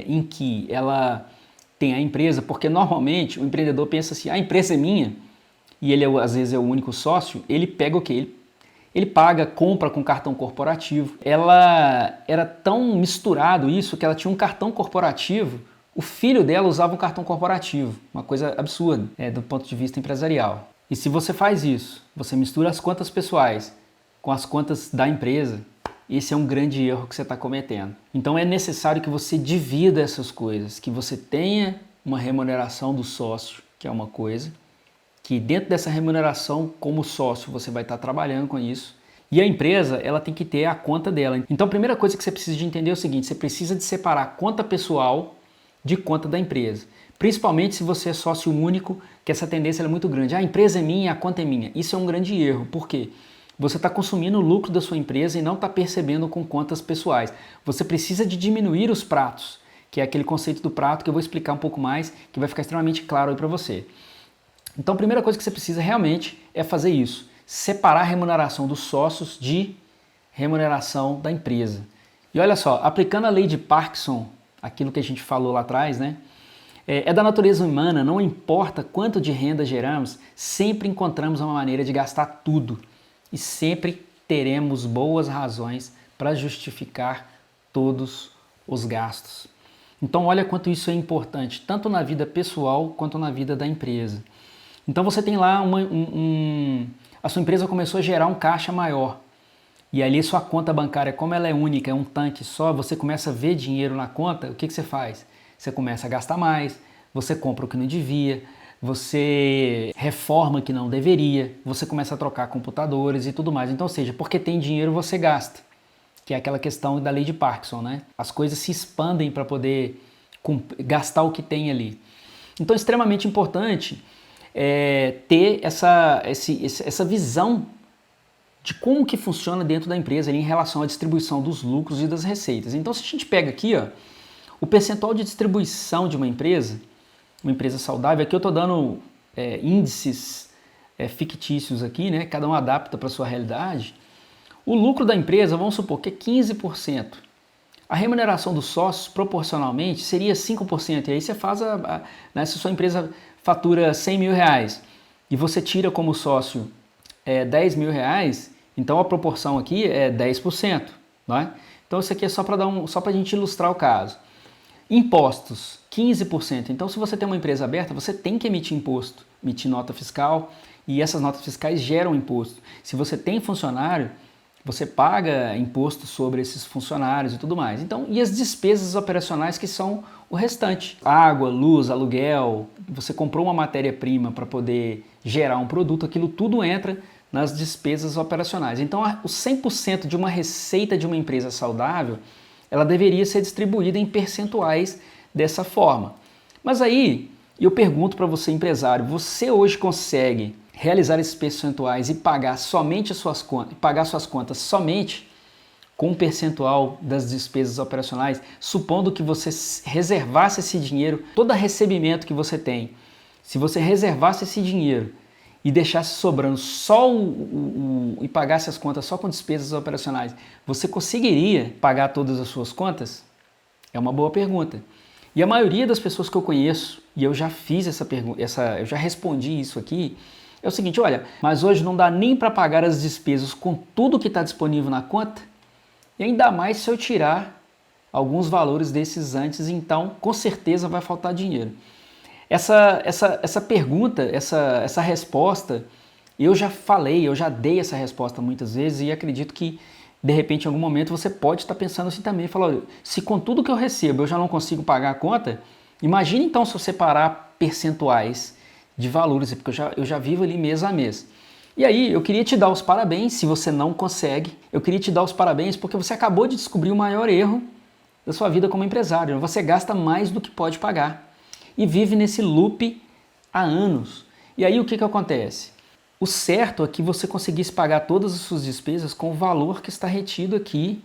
em que ela tem a empresa, porque normalmente o empreendedor pensa assim, a empresa é minha, e ele às vezes é o único sócio, ele pega o quê? Ele paga, compra com cartão corporativo. Ela era tão misturado isso que ela tinha um cartão corporativo, o filho dela usava um cartão corporativo, uma coisa absurda do ponto de vista empresarial. E se você faz isso, você mistura as contas pessoais com as contas da empresa, esse é um grande erro que você está cometendo. Então é necessário que você divida essas coisas, que você tenha uma remuneração do sócio, que é uma coisa, que dentro dessa remuneração, como sócio, você vai estar trabalhando com isso. E a empresa, ela tem que ter a conta dela. Então a primeira coisa que você precisa de entender é o seguinte, você precisa de separar a conta pessoal de conta da empresa. Principalmente se você é sócio único, que essa tendência é muito grande. A empresa é minha, a conta é minha. Isso é um grande erro. Por quê? Você está consumindo o lucro da sua empresa e não está percebendo com contas pessoais. Você precisa de diminuir os pratos, que é aquele conceito do prato que eu vou explicar um pouco mais, que vai ficar extremamente claro aí para você. Então a primeira coisa que você precisa realmente é fazer isso. Separar a remuneração dos sócios de remuneração da empresa. E olha só, aplicando a lei de Parkinson, aquilo que a gente falou lá atrás, né? É da natureza humana, não importa quanto de renda geramos, sempre encontramos uma maneira de gastar tudo. E sempre teremos boas razões para justificar todos os gastos. Então olha quanto isso é importante, tanto na vida pessoal quanto na vida da empresa. Então você tem lá a sua empresa começou a gerar um caixa maior. E ali sua conta bancária, como ela é única, é um tanque só, você começa a ver dinheiro na conta, o que você faz? Você começa a gastar mais, você compra o que não devia, você reforma o que não deveria, você começa a trocar computadores e tudo mais. Então, ou seja, porque tem dinheiro você gasta, que é aquela questão da lei de Parkinson, né? As coisas se expandem para poder gastar o que tem ali. Então, é extremamente importante ter essa visão de como que funciona dentro da empresa ali, em relação à distribuição dos lucros e das receitas. Então, se a gente pega aqui, ó, o percentual de distribuição de uma empresa saudável, aqui eu estou dando índices fictícios aqui, né? Cada um adapta para a sua realidade. O lucro da empresa, vamos supor que é 15%. A remuneração dos sócios, proporcionalmente, seria 5%. E aí você faz, né, se a sua empresa fatura 100 mil reais e você tira como sócio 10 mil reais, então a proporção aqui é 10%. Não é? Então isso aqui é só para a gente ilustrar o caso. Impostos, 15%. Então, se você tem uma empresa aberta, você tem que emitir imposto, emitir nota fiscal, e essas notas fiscais geram imposto. Se você tem funcionário, você paga imposto sobre esses funcionários e tudo mais. Então, e as despesas operacionais, que são o restante. Água, luz, aluguel, você comprou uma matéria-prima para poder gerar um produto, aquilo tudo entra nas despesas operacionais. Então, o 100% de uma receita de uma empresa saudável, ela deveria ser distribuída em percentuais dessa forma. Mas aí, eu pergunto para você, empresário, você hoje consegue realizar esses percentuais e pagar somente suas contas somente com um percentual das despesas operacionais, supondo que você reservasse esse dinheiro, todo recebimento que você tem, se você reservasse esse dinheiro e deixasse sobrando só e pagasse as contas só com despesas operacionais, você conseguiria pagar todas as suas contas? É uma boa pergunta. E a maioria das pessoas que eu conheço, e eu já fiz essa pergunta, eu já respondi isso aqui, é o seguinte, olha, mas hoje não dá nem para pagar as despesas com tudo que está disponível na conta, e ainda mais se eu tirar alguns valores desses antes, então com certeza vai faltar dinheiro. Essa pergunta, essa resposta, eu já falei, eu já dei essa resposta muitas vezes e acredito que de repente em algum momento você pode estar pensando assim também, falar, se com tudo que eu recebo eu já não consigo pagar a conta, imagine então se eu separar percentuais de valores, porque eu já vivo ali mês a mês. E aí eu queria te dar os parabéns, se você não consegue, eu queria te dar os parabéns porque você acabou de descobrir o maior erro da sua vida como empresário, você gasta mais do que pode pagar e vive nesse loop há anos. E aí o que acontece? O certo é que você conseguisse pagar todas as suas despesas com o valor que está retido aqui,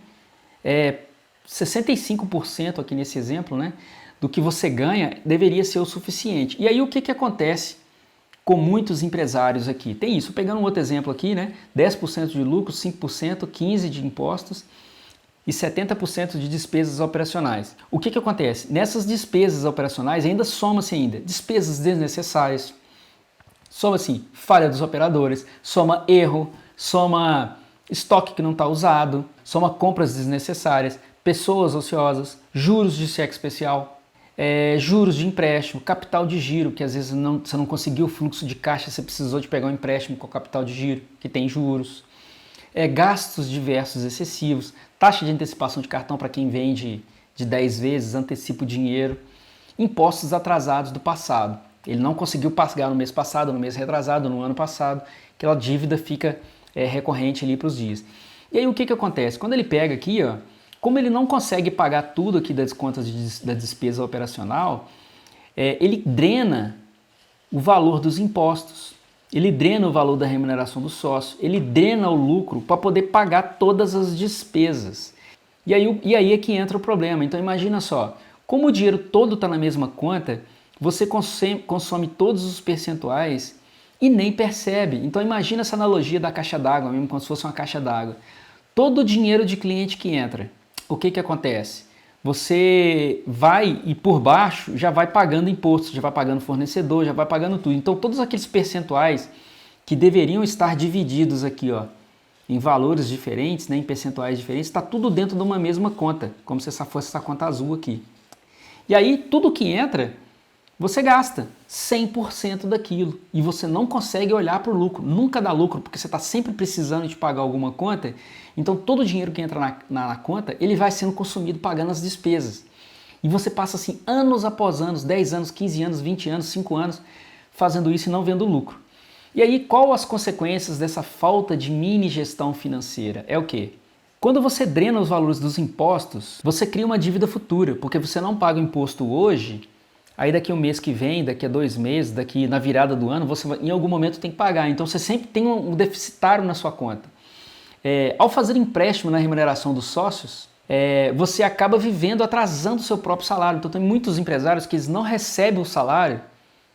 65% aqui nesse exemplo, né, do que você ganha deveria ser o suficiente. E aí o que acontece com muitos empresários aqui? Tem isso, pegando um outro exemplo aqui, né, 10% de lucro, 5%, 15% de impostos. e 70% de despesas operacionais. O que acontece? Nessas despesas operacionais ainda soma-se despesas desnecessárias, soma-se falha dos operadores, soma erro, soma estoque que não está usado, soma compras desnecessárias, pessoas ociosas, juros de cheque especial, juros de empréstimo, capital de giro, que às vezes você não conseguiu o fluxo de caixa, você precisou de pegar um empréstimo com capital de giro, que tem juros, gastos diversos excessivos, taxa de antecipação de cartão para quem vende de 10 vezes, antecipa o dinheiro, impostos atrasados do passado. Ele não conseguiu pagar no mês passado, no mês retrasado, no ano passado, aquela dívida fica recorrente ali para os dias. E aí o que acontece? Quando ele pega aqui, ó, como ele não consegue pagar tudo aqui das contas da despesa operacional, ele drena o valor dos impostos, ele drena o valor da remuneração do sócio, ele drena o lucro para poder pagar todas as despesas. E aí é que entra o problema. Então imagina só, como o dinheiro todo está na mesma conta, você consome todos os percentuais e nem percebe. Então imagina essa analogia da caixa d'água, mesmo como se fosse uma caixa d'água. Todo o dinheiro de cliente que entra, o que acontece? Você vai e por baixo já vai pagando imposto, já vai pagando fornecedor, já vai pagando tudo. Então todos aqueles percentuais que deveriam estar divididos aqui, ó, em valores diferentes, né, em percentuais diferentes, está tudo dentro de uma mesma conta, como se essa fosse essa conta azul aqui. E aí tudo que entra, você gasta 100% daquilo e você não consegue olhar para o lucro, nunca dá lucro, porque você está sempre precisando de pagar alguma conta, então todo o dinheiro que entra na conta, ele vai sendo consumido pagando as despesas. E você passa assim anos após anos, 10 anos, 15 anos, 20 anos, 5 anos, fazendo isso e não vendo lucro. E aí, qual as consequências dessa falta de mini gestão financeira? É o quê? Quando você drena os valores dos impostos, você cria uma dívida futura, porque você não paga o imposto hoje, aí daqui um mês que vem, daqui a 2 meses, daqui na virada do ano, você em algum momento tem que pagar. Então você sempre tem um deficitário na sua conta. Ao fazer empréstimo na remuneração dos sócios, você acaba vivendo atrasando o seu próprio salário. Então tem muitos empresários que eles não recebem o salário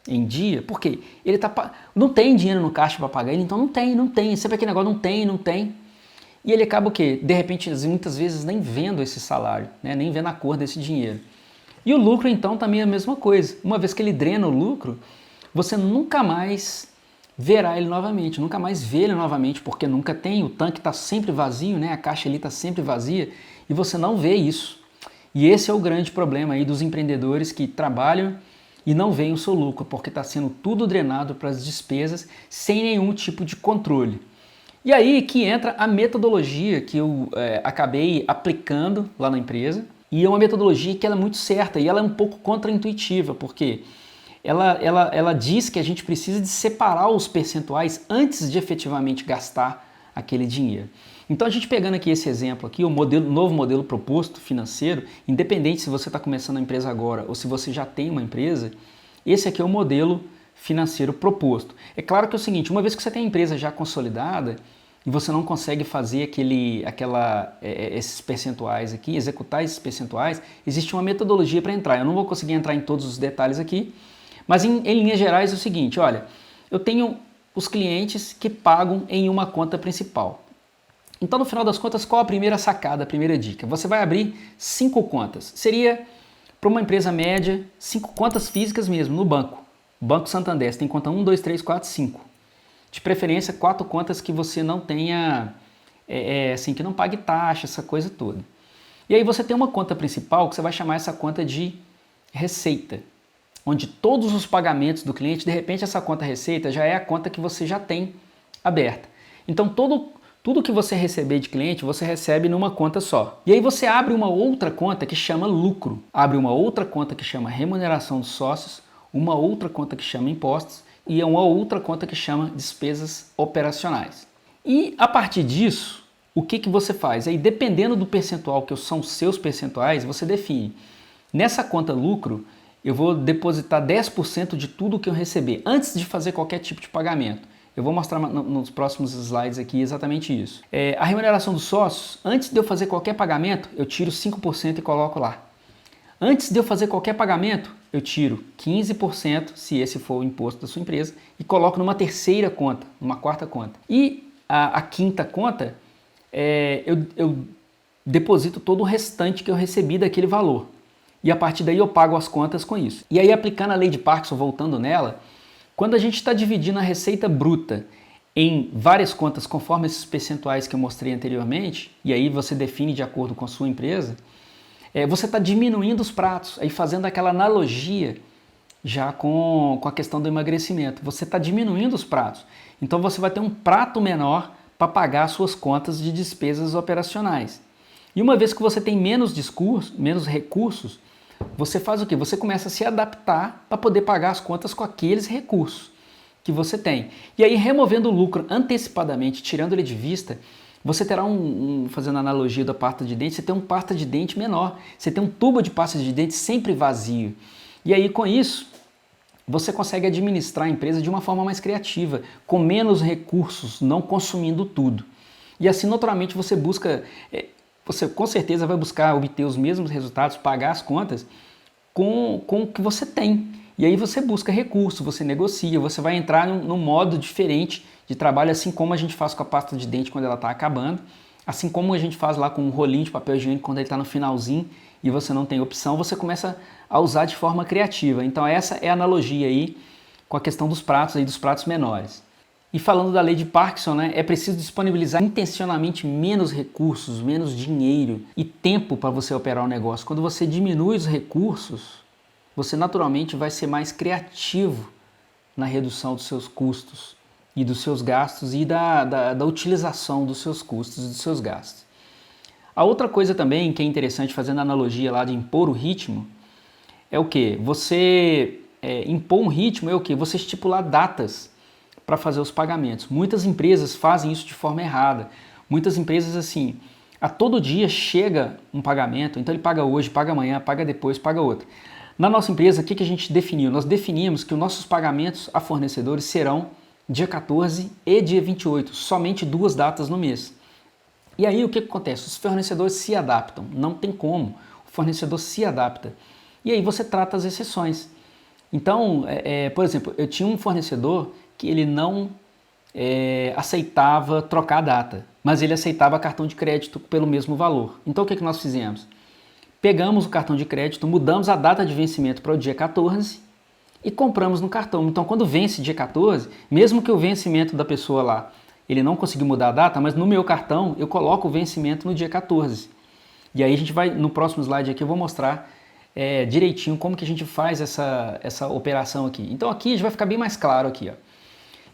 em dia, porque ele não tem dinheiro no caixa para pagar, então não tem, sempre aquele negócio não tem. E ele acaba o quê? De repente, muitas vezes nem vendo esse salário, né? Nem vendo a cor desse dinheiro. E o lucro então também é a mesma coisa. Uma vez que ele drena o lucro, você nunca mais verá ele novamente, nunca mais vê ele novamente, porque nunca tem, o tanque está sempre vazio, né? A caixa ali está sempre vazia e você não vê isso. E esse é o grande problema aí dos empreendedores que trabalham e não veem o seu lucro, porque está sendo tudo drenado para as despesas sem nenhum tipo de controle. E aí que entra a metodologia que eu acabei aplicando lá na empresa, e é uma metodologia que ela é muito certa e ela é um pouco contraintuitiva, porque ela diz que a gente precisa de separar os percentuais antes de efetivamente gastar aquele dinheiro. Então a gente pegando aqui esse exemplo aqui, o novo modelo proposto financeiro, independente se você está começando a empresa agora ou se você já tem uma empresa, esse aqui é o modelo financeiro proposto. É claro que é o seguinte, uma vez que você tem a empresa já consolidada e você não consegue fazer esses percentuais aqui, executar esses percentuais, existe uma metodologia para entrar. Eu não vou conseguir entrar em todos os detalhes aqui, mas em linhas gerais é o seguinte, olha, eu tenho os clientes que pagam em uma conta principal. Então, no final das contas, qual a primeira sacada, a primeira dica? Você vai abrir 5 contas. Seria, para uma empresa média, 5 contas físicas mesmo, no banco. Banco Santander, você tem conta 1, 2, 3, 4, 5. De preferência, 4 contas que você não tenha, assim, que não pague taxa, essa coisa toda. E aí você tem uma conta principal que você vai chamar essa conta de receita, onde todos os pagamentos do cliente, de repente essa conta receita já é a conta que você já tem aberta. Então tudo que você receber de cliente, você recebe numa conta só. E aí você abre uma outra conta que chama lucro, abre uma outra conta que chama remuneração dos sócios, uma outra conta que chama impostos e uma outra conta que chama despesas operacionais. E a partir disso, o que você faz? Aí dependendo do percentual que são os seus percentuais, você define. Nessa conta lucro, eu vou depositar 10% de tudo que eu receber, antes de fazer qualquer tipo de pagamento. Eu vou mostrar nos próximos slides aqui exatamente isso. A remuneração dos sócios, antes de eu fazer qualquer pagamento, eu tiro 5% e coloco lá. Antes de eu fazer qualquer pagamento, eu tiro 15%, se esse for o imposto da sua empresa, e coloco numa terceira conta, numa quarta conta. E a quinta conta, eu deposito todo o restante que eu recebi daquele valor. E a partir daí eu pago as contas com isso. E aí, aplicando a lei de Parkinson, voltando nela, quando a gente está dividindo a receita bruta em várias contas conforme esses percentuais que eu mostrei anteriormente, e aí você define de acordo com a sua empresa, você está diminuindo os pratos, aí fazendo aquela analogia já com a questão do emagrecimento. Você está diminuindo os pratos. Então você vai ter um prato menor para pagar as suas contas de despesas operacionais. E uma vez que você tem menos recursos, você faz o quê? Você começa a se adaptar para poder pagar as contas com aqueles recursos que você tem. E aí, removendo o lucro antecipadamente, tirando ele de vista, você terá fazendo analogia da pasta de dente, você tem um pasta de dente menor, você tem um tubo de pasta de dente sempre vazio. E aí, com isso, você consegue administrar a empresa de uma forma mais criativa, com menos recursos, não consumindo tudo. E assim, naturalmente, você com certeza vai buscar obter os mesmos resultados, pagar as contas com o que você tem. E aí você busca recurso, você negocia, você vai entrar num modo diferente de trabalho, assim como a gente faz com a pasta de dente quando ela está acabando, assim como a gente faz lá com um rolinho de papel higiênico quando ele está no finalzinho e você não tem opção, você começa a usar de forma criativa. Então essa é a analogia aí com a questão dos pratos, dos pratos menores. E falando da lei de Parkinson, é preciso disponibilizar intencionalmente menos recursos, menos dinheiro e tempo para você operar o negócio. Quando você diminui os recursos, você naturalmente vai ser mais criativo na redução dos seus custos e dos seus gastos e da utilização dos seus custos e dos seus gastos. A outra coisa também que é interessante, fazendo a analogia lá de impor o ritmo, é o que? Você impor um ritmo é o que? Você estipular datas para fazer os pagamentos. Muitas empresas fazem isso de forma errada. Muitas empresas, assim, a todo dia chega um pagamento, então ele paga hoje, paga amanhã, paga depois, paga outro. Na nossa empresa, o que a gente definiu? Nós definimos que os nossos pagamentos a fornecedores serão dia 14 e dia 28, somente 2 datas no mês. E aí o que acontece? Os fornecedores se adaptam, não tem como, o fornecedor se adapta. E aí você trata as exceções. Então, por exemplo, eu tinha um fornecedor que ele não aceitava trocar a data, mas ele aceitava cartão de crédito pelo mesmo valor. Então o que nós fizemos? Pegamos o cartão de crédito, mudamos a data de vencimento para o dia 14 e compramos no cartão. Então quando vence dia 14, mesmo que o vencimento da pessoa lá, ele não conseguiu mudar a data, mas no meu cartão eu coloco o vencimento no dia 14. E aí a gente vai, no próximo slide aqui eu vou mostrar direitinho como que a gente faz essa operação aqui. Então aqui a gente vai ficar bem mais claro aqui, ó.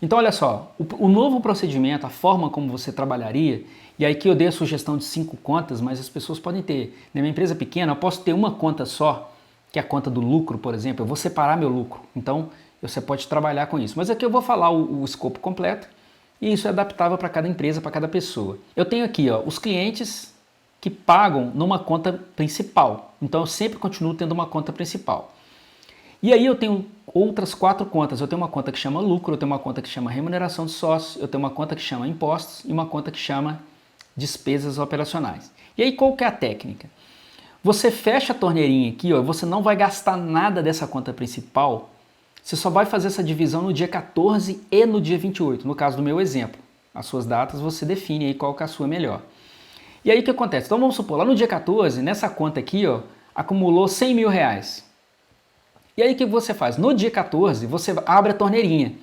Então olha só, o novo procedimento, a forma como você trabalharia, e aí que eu dei a sugestão de 5 contas, mas as pessoas podem ter. Na minha empresa pequena eu posso ter uma conta só, que é a conta do lucro, por exemplo, eu vou separar meu lucro, então você pode trabalhar com isso. Mas aqui eu vou falar o escopo completo, e isso é adaptável para cada empresa, para cada pessoa. Eu tenho aqui os clientes que pagam numa conta principal, então eu sempre continuo tendo uma conta principal. E aí eu tenho outras 4 contas. Eu tenho uma conta que chama lucro, eu tenho uma conta que chama remuneração de sócios, eu tenho uma conta que chama impostos e uma conta que chama despesas operacionais. E aí qual que é a técnica? Você fecha a torneirinha aqui, você não vai gastar nada dessa conta principal, você só vai fazer essa divisão no dia 14 e no dia 28, no caso do meu exemplo. As suas datas você define aí qual que é a sua melhor. E aí o que acontece? Então vamos supor, lá no dia 14, nessa conta aqui, acumulou 100 mil reais. E aí o que você faz? No dia 14, você abre a torneirinha,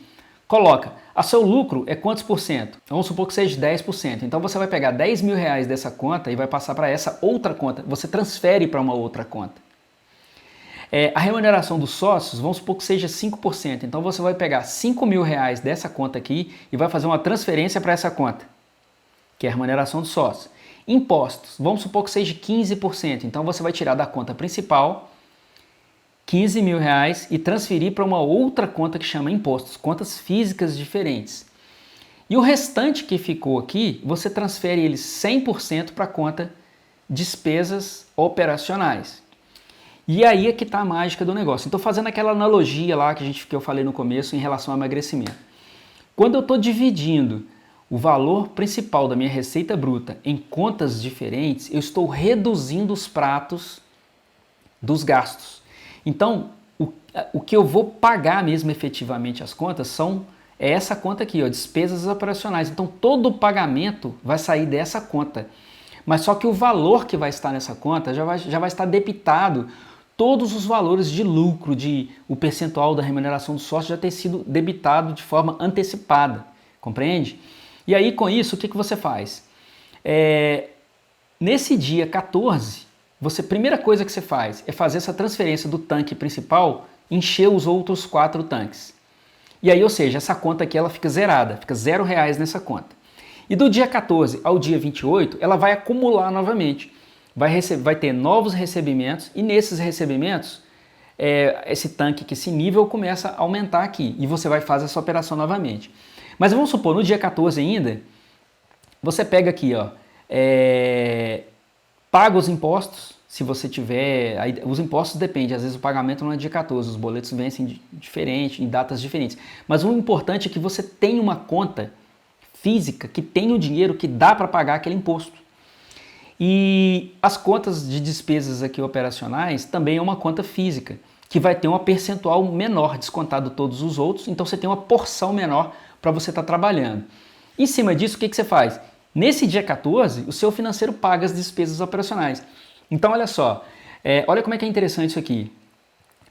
coloca, a seu lucro é quantos por cento? Vamos supor que seja 10%. Então você vai pegar 10 mil reais dessa conta e vai passar para essa outra conta. Você transfere para uma outra conta. A remuneração dos sócios, vamos supor que seja 5%. Então você vai pegar 5 mil reais dessa conta aqui e vai fazer uma transferência para essa conta, que é a remuneração dos sócios. Impostos, vamos supor que seja 15%. Então você vai tirar da conta principal 15 mil reais e transferir para uma outra conta que chama impostos, contas físicas diferentes. E o restante que ficou aqui, você transfere ele 100% para a conta despesas operacionais. E aí é que está a mágica do negócio. Então fazendo aquela analogia lá que eu falei no começo em relação ao emagrecimento. Quando eu estou dividindo o valor principal da minha receita bruta em contas diferentes, eu estou reduzindo os pratos dos gastos. Então, o que eu vou pagar mesmo efetivamente as contas é essa conta aqui, despesas operacionais. Então, todo o pagamento vai sair dessa conta. Mas só que o valor que vai estar nessa conta já vai estar debitado todos os valores de lucro, o percentual da remuneração do sócio já ter sido debitado de forma antecipada, compreende? E aí com isso, o que você faz? Nesse dia 14, primeira coisa que você faz é fazer essa transferência do tanque principal, encher os outros 4 tanques. E aí, ou seja, essa conta aqui ela fica zerada, fica R$0 nessa conta. E do dia 14 ao dia 28, ela vai acumular novamente. Vai ter novos recebimentos e nesses recebimentos, esse tanque, esse nível começa a aumentar aqui e você vai fazer essa operação novamente. Mas vamos supor, no dia 14 ainda, você pega aqui, ó, paga os impostos, se você tiver, aí, os impostos dependem, às vezes o pagamento não é dia 14, os boletos vencem diferente, em datas diferentes. Mas o importante é que você tenha uma conta física que tenha o dinheiro que dá para pagar aquele imposto. E as contas de despesas aqui operacionais também é uma conta física, que vai ter uma percentual menor, descontado todos os outros, então você tem uma porção menor para você estar trabalhando. Em cima disso, o que você faz? Nesse dia 14, o seu financeiro paga as despesas operacionais. Então olha só, olha como é que é interessante isso aqui.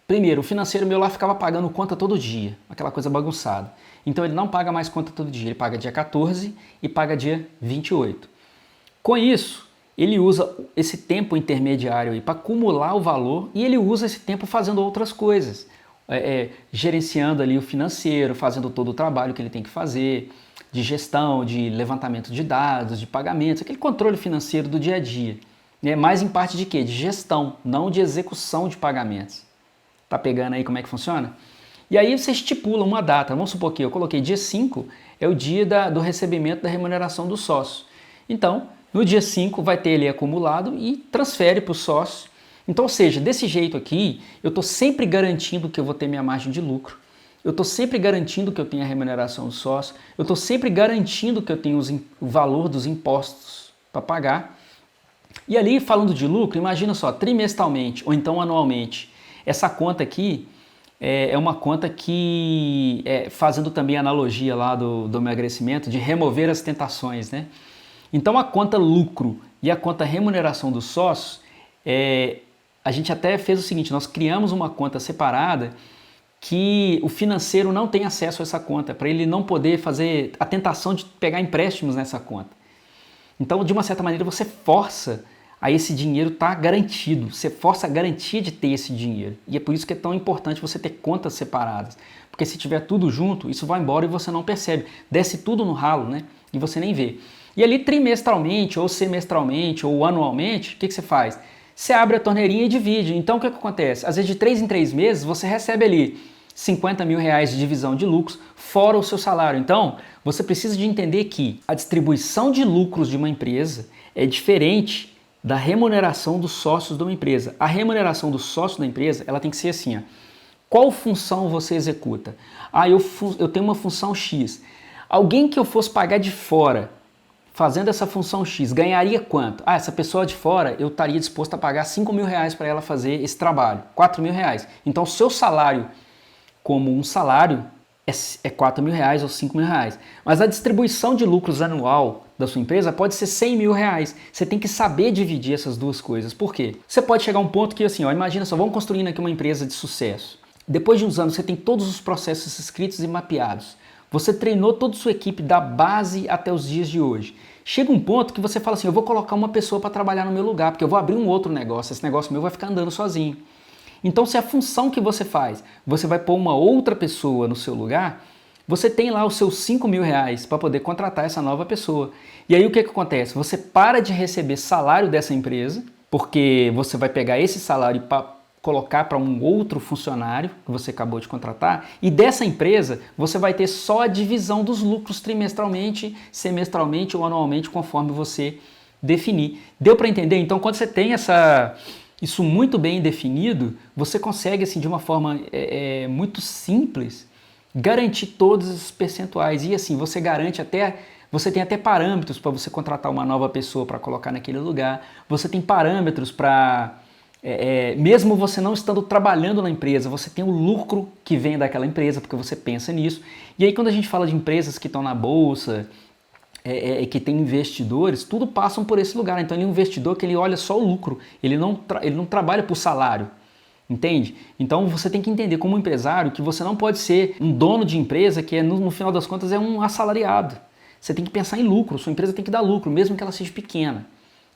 Primeiro, o financeiro meu lá ficava pagando conta todo dia, aquela coisa bagunçada. Então ele não paga mais conta todo dia, ele paga dia 14 e paga dia 28. Com isso, ele usa esse tempo intermediário aí para acumular o valor e ele usa esse tempo fazendo outras coisas, gerenciando ali o financeiro, fazendo todo o trabalho que ele tem que fazer, de gestão, de levantamento de dados, de pagamentos, aquele controle financeiro do dia a dia. Mais em parte de quê? De gestão, não de execução de pagamentos. Tá pegando aí como é que funciona? E aí você estipula uma data, vamos supor que eu coloquei dia 5, é o dia do recebimento da remuneração do sócio. Então, no dia 5 vai ter ele acumulado e transfere para o sócio. Então, ou seja, desse jeito aqui, eu estou sempre garantindo que eu vou ter minha margem de lucro, eu estou sempre garantindo que eu tenho a remuneração do sócio, eu estou sempre garantindo que eu tenho o valor dos impostos para pagar. E ali, falando de lucro, imagina só, trimestralmente ou então anualmente, essa conta aqui é uma conta que, fazendo também analogia lá do emagrecimento, de remover as tentações, né? Então a conta lucro e a conta remuneração dos sócios, a gente até fez o seguinte, nós criamos uma conta separada que o financeiro não tem acesso a essa conta, para ele não poder fazer a tentação de pegar empréstimos nessa conta. Então, de uma certa maneira, você força a esse dinheiro estar garantido, você força a garantia de ter esse dinheiro. E é por isso que é tão importante você ter contas separadas, porque se tiver tudo junto, isso vai embora e você não percebe, desce tudo no ralo, né? E você nem vê. E ali trimestralmente, ou semestralmente, ou anualmente, o que você faz? Você abre a torneirinha e divide. Então o que acontece? Às vezes de 3 em 3 meses você recebe ali R$50 mil de divisão de lucros, fora o seu salário. Então você precisa de entender que a distribuição de lucros de uma empresa é diferente da remuneração dos sócios de uma empresa. A remuneração do sócio da empresa ela tem que ser assim, ó. Qual função você executa? Eu tenho uma função X. Alguém que eu fosse pagar de fora fazendo essa função X, ganharia quanto? Essa pessoa de fora, eu estaria disposto a pagar R$5 mil para ela fazer esse trabalho, R$4 mil. Então, o seu salário, como um salário, é R$4 mil ou R$5 mil. Mas a distribuição de lucros anual da sua empresa pode ser R$100 mil. Você tem que saber dividir essas duas coisas. Por quê? Você pode chegar a um ponto que, assim, imagina só, vamos construindo aqui uma empresa de sucesso. Depois de uns anos, você tem todos os processos escritos e mapeados. Você treinou toda a sua equipe da base até os dias de hoje. Chega um ponto que você fala assim, eu vou colocar uma pessoa para trabalhar no meu lugar, porque eu vou abrir um outro negócio, esse negócio meu vai ficar andando sozinho. Então, se a função que você faz, você vai pôr uma outra pessoa no seu lugar, você tem lá os seus R$5 mil para poder contratar essa nova pessoa. E aí o que acontece? Você para de receber salário dessa empresa, porque você vai pegar esse salário para colocar para um outro funcionário que você acabou de contratar, e dessa empresa você vai ter só a divisão dos lucros trimestralmente, semestralmente ou anualmente, conforme você definir. Deu para entender? Então, quando você tem isso muito bem definido, você consegue, assim, de uma forma muito simples, garantir todos os percentuais. E assim, você garante você tem até parâmetros para você contratar uma nova pessoa para colocar naquele lugar, você tem parâmetros para... mesmo você não estando trabalhando na empresa, você tem o lucro que vem daquela empresa, porque você pensa nisso. E aí quando a gente fala de empresas que estão na bolsa, que tem investidores, tudo passam por esse lugar. Então ele é um investidor que ele olha só o lucro, ele não trabalha por salário. Entende? Então você tem que entender como empresário que você não pode ser um dono de empresa que no final das contas é um assalariado. Você tem que pensar em lucro, sua empresa tem que dar lucro, mesmo que ela seja pequena.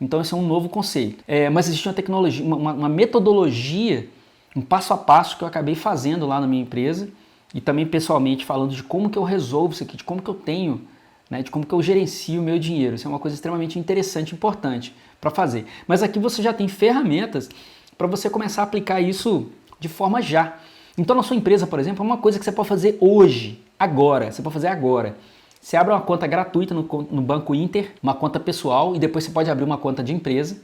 Então esse é um novo conceito. Mas existe uma tecnologia, uma metodologia, um passo a passo que eu acabei fazendo lá na minha empresa e também pessoalmente falando de como que eu resolvo isso aqui, de como que eu tenho, né, de como que eu gerencio o meu dinheiro. Isso é uma coisa extremamente interessante e importante para fazer. Mas aqui você já tem ferramentas para você começar a aplicar isso de forma já. Então na sua empresa, por exemplo, é uma coisa que você pode fazer hoje, agora, você pode fazer agora. Você abre uma conta gratuita no Banco Inter, uma conta pessoal, e depois você pode abrir uma conta de empresa.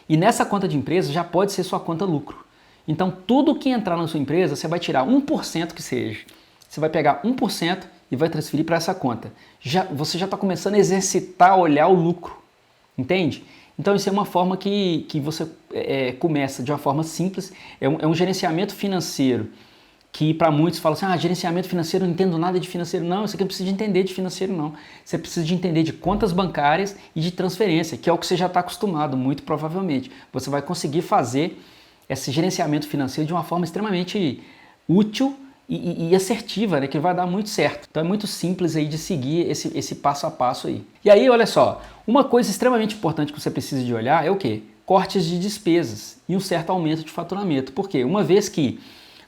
E nessa conta de empresa já pode ser sua conta lucro. Então tudo que entrar na sua empresa, você vai tirar 1% que seja. Você vai pegar 1% e vai transferir para essa conta. Você já está começando a exercitar, olhar o lucro. Entende? Então isso é uma forma que você começa de uma forma simples, é um gerenciamento financeiro, que para muitos falam assim, gerenciamento financeiro, eu não entendo nada de financeiro. Não, isso aqui não precisa de entender de financeiro não. Você precisa de entender de contas bancárias e de transferência, que é o que você já está acostumado, muito provavelmente. Você vai conseguir fazer esse gerenciamento financeiro de uma forma extremamente útil e assertiva, né, que vai dar muito certo. Então é muito simples aí de seguir esse passo a passo aí. E aí, olha só, uma coisa extremamente importante que você precisa de olhar é o quê? Cortes de despesas e um certo aumento de faturamento. Por quê? Uma vez que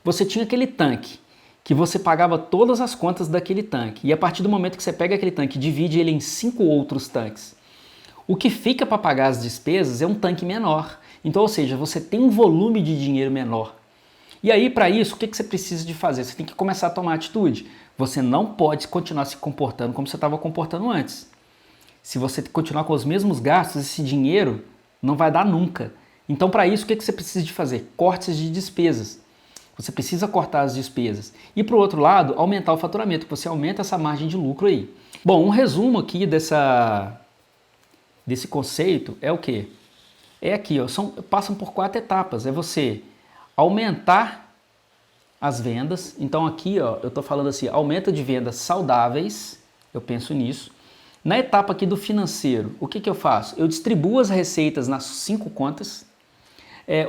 você tinha aquele tanque, que você pagava todas as contas daquele tanque, e a partir do momento que você pega aquele tanque e divide ele em 5 outros tanques, o que fica para pagar as despesas é um tanque menor. Então, ou seja, você tem um volume de dinheiro menor. E aí, para isso, o que você precisa de fazer? Você tem que começar a tomar atitude. Você não pode continuar se comportando como você estava comportando antes. Se você continuar com os mesmos gastos, esse dinheiro não vai dar nunca. Então, para isso, o que você precisa de fazer? Cortes de despesas. Você precisa cortar as despesas. E, para o outro lado, aumentar o faturamento. Você aumenta essa margem de lucro aí. Bom, um resumo aqui desse conceito é o quê? É aqui, ó, passam por 4 etapas. É você aumentar as vendas. Então aqui, ó, eu estou falando assim, aumento de vendas saudáveis, eu penso nisso. Na etapa aqui do financeiro, o que eu faço? Eu distribuo as receitas nas 5 contas.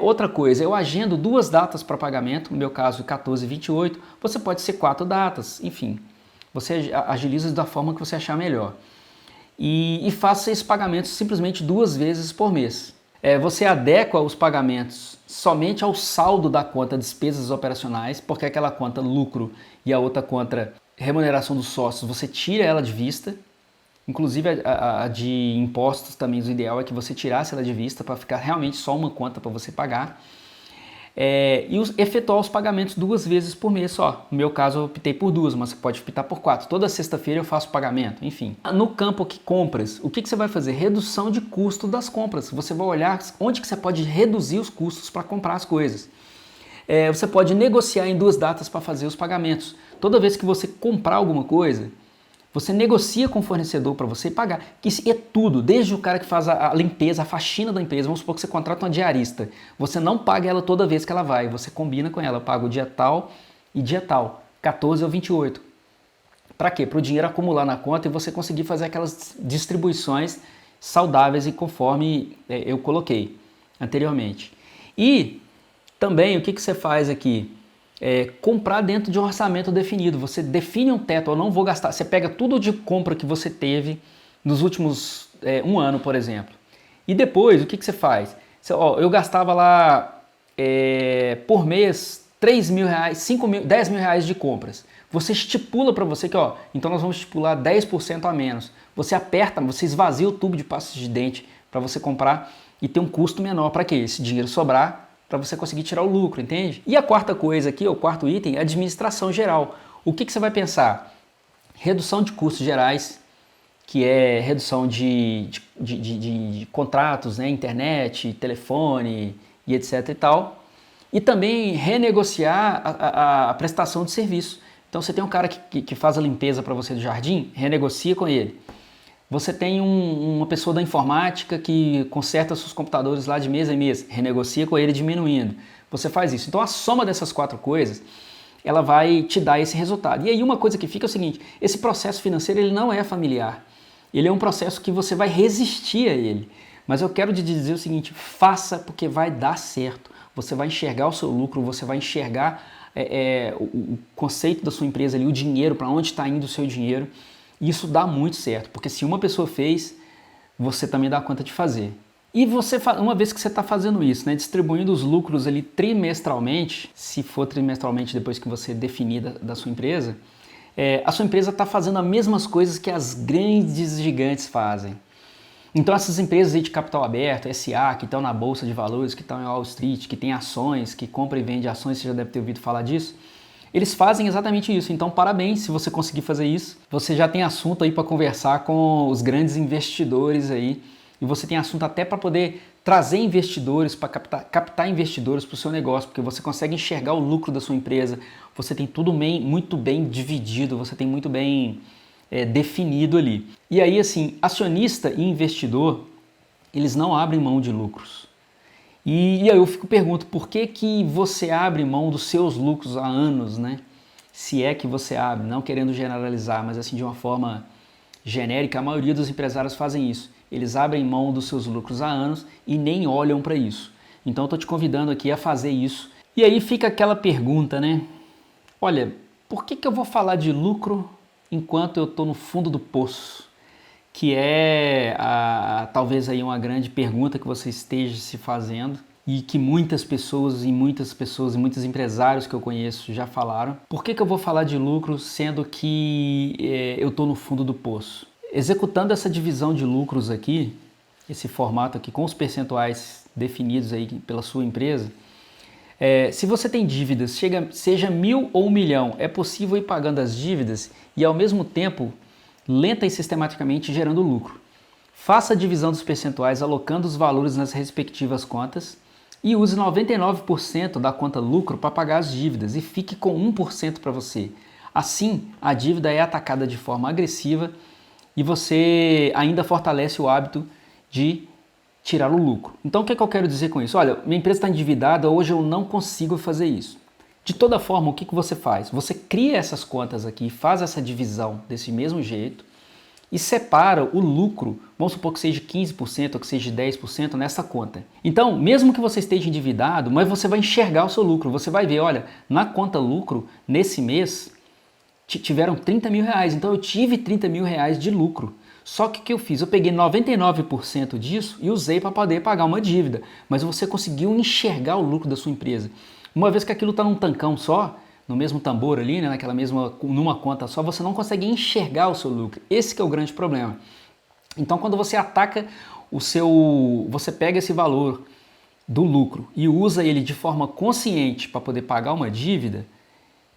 Outra coisa, eu agendo 2 datas para pagamento, no meu caso 14 e 28, você pode ser 4 datas, enfim. Você agiliza da forma que você achar melhor. E faça esses pagamentos simplesmente 2 vezes por mês. Você adequa os pagamentos somente ao saldo da conta despesas operacionais, porque aquela conta lucro e a outra conta remuneração dos sócios, você tira ela de vista. Inclusive a de impostos também, o ideal é que você tirasse ela de vista para ficar realmente só uma conta para você pagar. E efetuar os pagamentos 2 vezes por mês só. No meu caso eu optei por 2, mas você pode optar por 4. Toda sexta-feira eu faço pagamento, enfim. No campo aqui compras, o que você vai fazer? Redução de custo das compras. Você vai olhar onde que você pode reduzir os custos para comprar as coisas. Você pode negociar em 2 datas para fazer os pagamentos. Toda vez que você comprar alguma coisa, você negocia com o fornecedor para você pagar. Que isso é tudo, desde o cara que faz a limpeza, a faxina da empresa. Vamos supor que você contrata uma diarista. Você não paga ela toda vez que ela vai. Você combina com ela. Paga o dia tal e dia tal. 14 ou 28. Para quê? Para o dinheiro acumular na conta e você conseguir fazer aquelas distribuições saudáveis e conforme eu coloquei anteriormente. E também o que você faz aqui? Comprar dentro de um orçamento definido. Você define um teto, eu não vou gastar. Você pega tudo de compra que você teve nos últimos 1 ano, por exemplo. E depois, o que você faz? Eu gastava lá por mês 3 mil reais, 5 mil, 10 mil reais de compras. Você estipula para você que, então nós vamos estipular 10% a menos. Você aperta, você esvazia o tubo de pasta de dente para você comprar e ter um custo menor. Para quê? Esse dinheiro sobrar para você conseguir tirar o lucro, entende? E a quarta coisa aqui, o quarto item, é administração geral. O que você vai pensar? Redução de custos gerais, que é redução de contratos, né? Internet, telefone e etc e tal. E também renegociar a prestação de serviço. Então você tem um cara que faz a limpeza para você do jardim, renegocia com ele. Você tem uma pessoa da informática que conserta seus computadores lá de mês em mês, renegocia com ele diminuindo. Você faz isso. Então a soma dessas 4 coisas, ela vai te dar esse resultado. E aí uma coisa que fica é o seguinte, esse processo financeiro ele não é familiar. ele é um processo que você vai resistir a ele. Mas eu quero te dizer o seguinte, faça porque vai dar certo. Você vai enxergar o seu lucro, você vai enxergar o conceito da sua empresa ali, o dinheiro, para onde está indo o seu dinheiro. E isso dá muito certo, porque se uma pessoa fez, você também dá conta de fazer. E você, uma vez que você está fazendo isso, né, distribuindo os lucros ali trimestralmente, se for trimestralmente depois que você definir da sua empresa, a sua empresa está fazendo as mesmas coisas que as grandes gigantes fazem. Então essas empresas aí de capital aberto, SA, que estão na Bolsa de Valores, que estão em Wall Street, que tem ações, que compra e vende ações, você já deve ter ouvido falar disso, eles fazem exatamente isso. Então parabéns se você conseguir fazer isso. Você já tem assunto aí para conversar com os grandes investidores aí, e você tem assunto até para poder trazer investidores, para captar investidores para o seu negócio, porque você consegue enxergar o lucro da sua empresa, você tem tudo muito bem dividido, você tem muito bem definido ali. E aí assim, acionista e investidor, eles não abrem mão de lucros. E aí eu pergunto, por que você abre mão dos seus lucros há anos, né? Se é que você abre, não querendo generalizar, mas assim de uma forma genérica, a maioria dos empresários fazem isso. Eles abrem mão dos seus lucros há anos e nem olham para isso. Então eu estou te convidando aqui a fazer isso. E aí fica aquela pergunta, né? Olha, por que eu vou falar de lucro enquanto eu estou no fundo do poço? Que é talvez aí uma grande pergunta que você esteja se fazendo e que muitos empresários que eu conheço já falaram. Por que eu vou falar de lucro sendo que eu estou no fundo do poço? Executando essa divisão de lucros aqui, esse formato aqui com os percentuais definidos aí pela sua empresa, se você tem dívidas, seja 1.000 ou 1 milhão, é possível ir pagando as dívidas e ao mesmo tempo lenta e sistematicamente gerando lucro. Faça a divisão dos percentuais alocando os valores nas respectivas contas e use 99% da conta lucro para pagar as dívidas e fique com 1% para você. Assim, a dívida é atacada de forma agressiva e você ainda fortalece o hábito de tirar o lucro. Então o que eu quero dizer com isso? Olha, minha empresa está endividada, hoje eu não consigo fazer isso. De toda forma, o que você faz? Você cria essas contas aqui, faz essa divisão desse mesmo jeito e separa o lucro, vamos supor que seja 15% ou que seja 10% nessa conta. Então, mesmo que você esteja endividado, mas você vai enxergar o seu lucro, você vai ver, olha, na conta lucro, nesse mês, tiveram 30 mil reais, então eu tive 30 mil reais de lucro. Só que o que eu fiz? Eu peguei 99% disso e usei para poder pagar uma dívida, mas você conseguiu enxergar o lucro da sua empresa. Uma vez que aquilo está num tancão só, no mesmo tambor ali, né, numa conta só, você não consegue enxergar o seu lucro. Esse que é o grande problema. Então, quando você ataca você pega esse valor do lucro e usa ele de forma consciente para poder pagar uma dívida,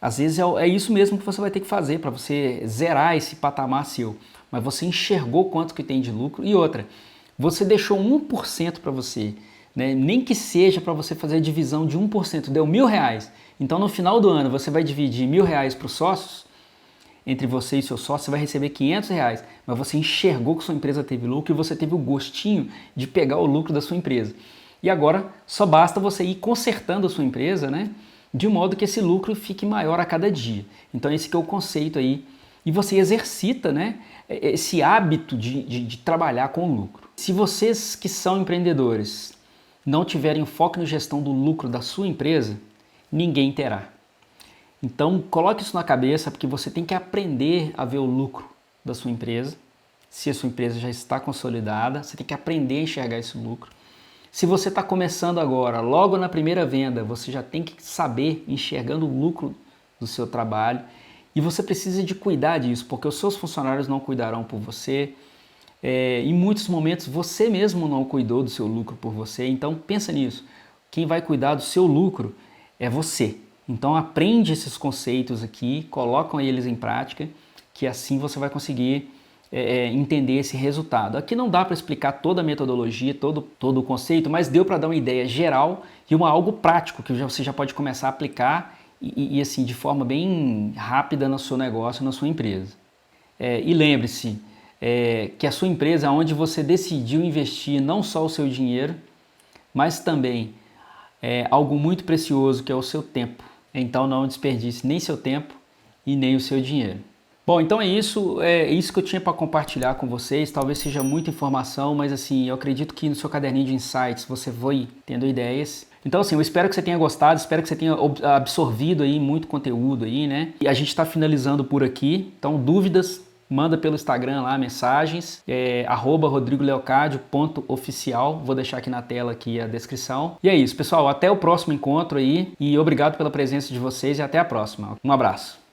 às vezes é isso mesmo que você vai ter que fazer para você zerar esse patamar seu. Mas você enxergou quanto que tem de lucro e outra, você deixou 1% para você. Né? Nem que seja para você fazer a divisão de 1%, deu 1.000 reais. Então no final do ano você vai dividir 1.000 reais para os sócios, entre você e seu sócio, você vai receber 500 reais, mas você enxergou que sua empresa teve lucro e você teve o gostinho de pegar o lucro da sua empresa. E agora só basta você ir consertando a sua empresa, né? De modo que esse lucro fique maior a cada dia. Então esse que é o conceito aí. E você exercita, né, esse hábito de trabalhar com lucro. Se vocês que são empreendedores não tiverem foco na gestão do lucro da sua empresa, ninguém terá. Então coloque isso na cabeça, porque você tem que aprender a ver o lucro da sua empresa. Se a sua empresa já está consolidada, você tem que aprender a enxergar esse lucro. Se você está começando agora, logo na primeira venda, você já tem que saber enxergando o lucro do seu trabalho. E você precisa de cuidar disso, porque os seus funcionários não cuidarão por você. Em muitos momentos você mesmo não cuidou do seu lucro por você, então pensa nisso. Quem vai cuidar do seu lucro é você. Então aprende esses conceitos aqui, colocam eles em prática, que assim você vai conseguir entender esse resultado. Aqui não dá para explicar toda a metodologia, todo o conceito, mas deu para dar uma ideia geral e algo prático que você já pode começar a aplicar e assim de forma bem rápida no seu negócio, na sua empresa. E lembre-se que a sua empresa é onde você decidiu investir não só o seu dinheiro, mas também algo muito precioso que é o seu tempo. Então não desperdice nem seu tempo e nem o seu dinheiro. Bom, então é isso que eu tinha para compartilhar com vocês. Talvez seja muita informação, mas assim, eu acredito que no seu caderninho de insights você foi tendo ideias. Então assim, eu espero que você tenha gostado, espero que você tenha absorvido aí muito conteúdo aí, né? E a gente está finalizando por aqui. Então, dúvidas, manda pelo Instagram lá mensagens, @rodrigoleocadio.oficial. Vou deixar aqui na tela aqui a descrição. E é isso, pessoal. Até o próximo encontro aí e obrigado pela presença de vocês e até a próxima. Um abraço.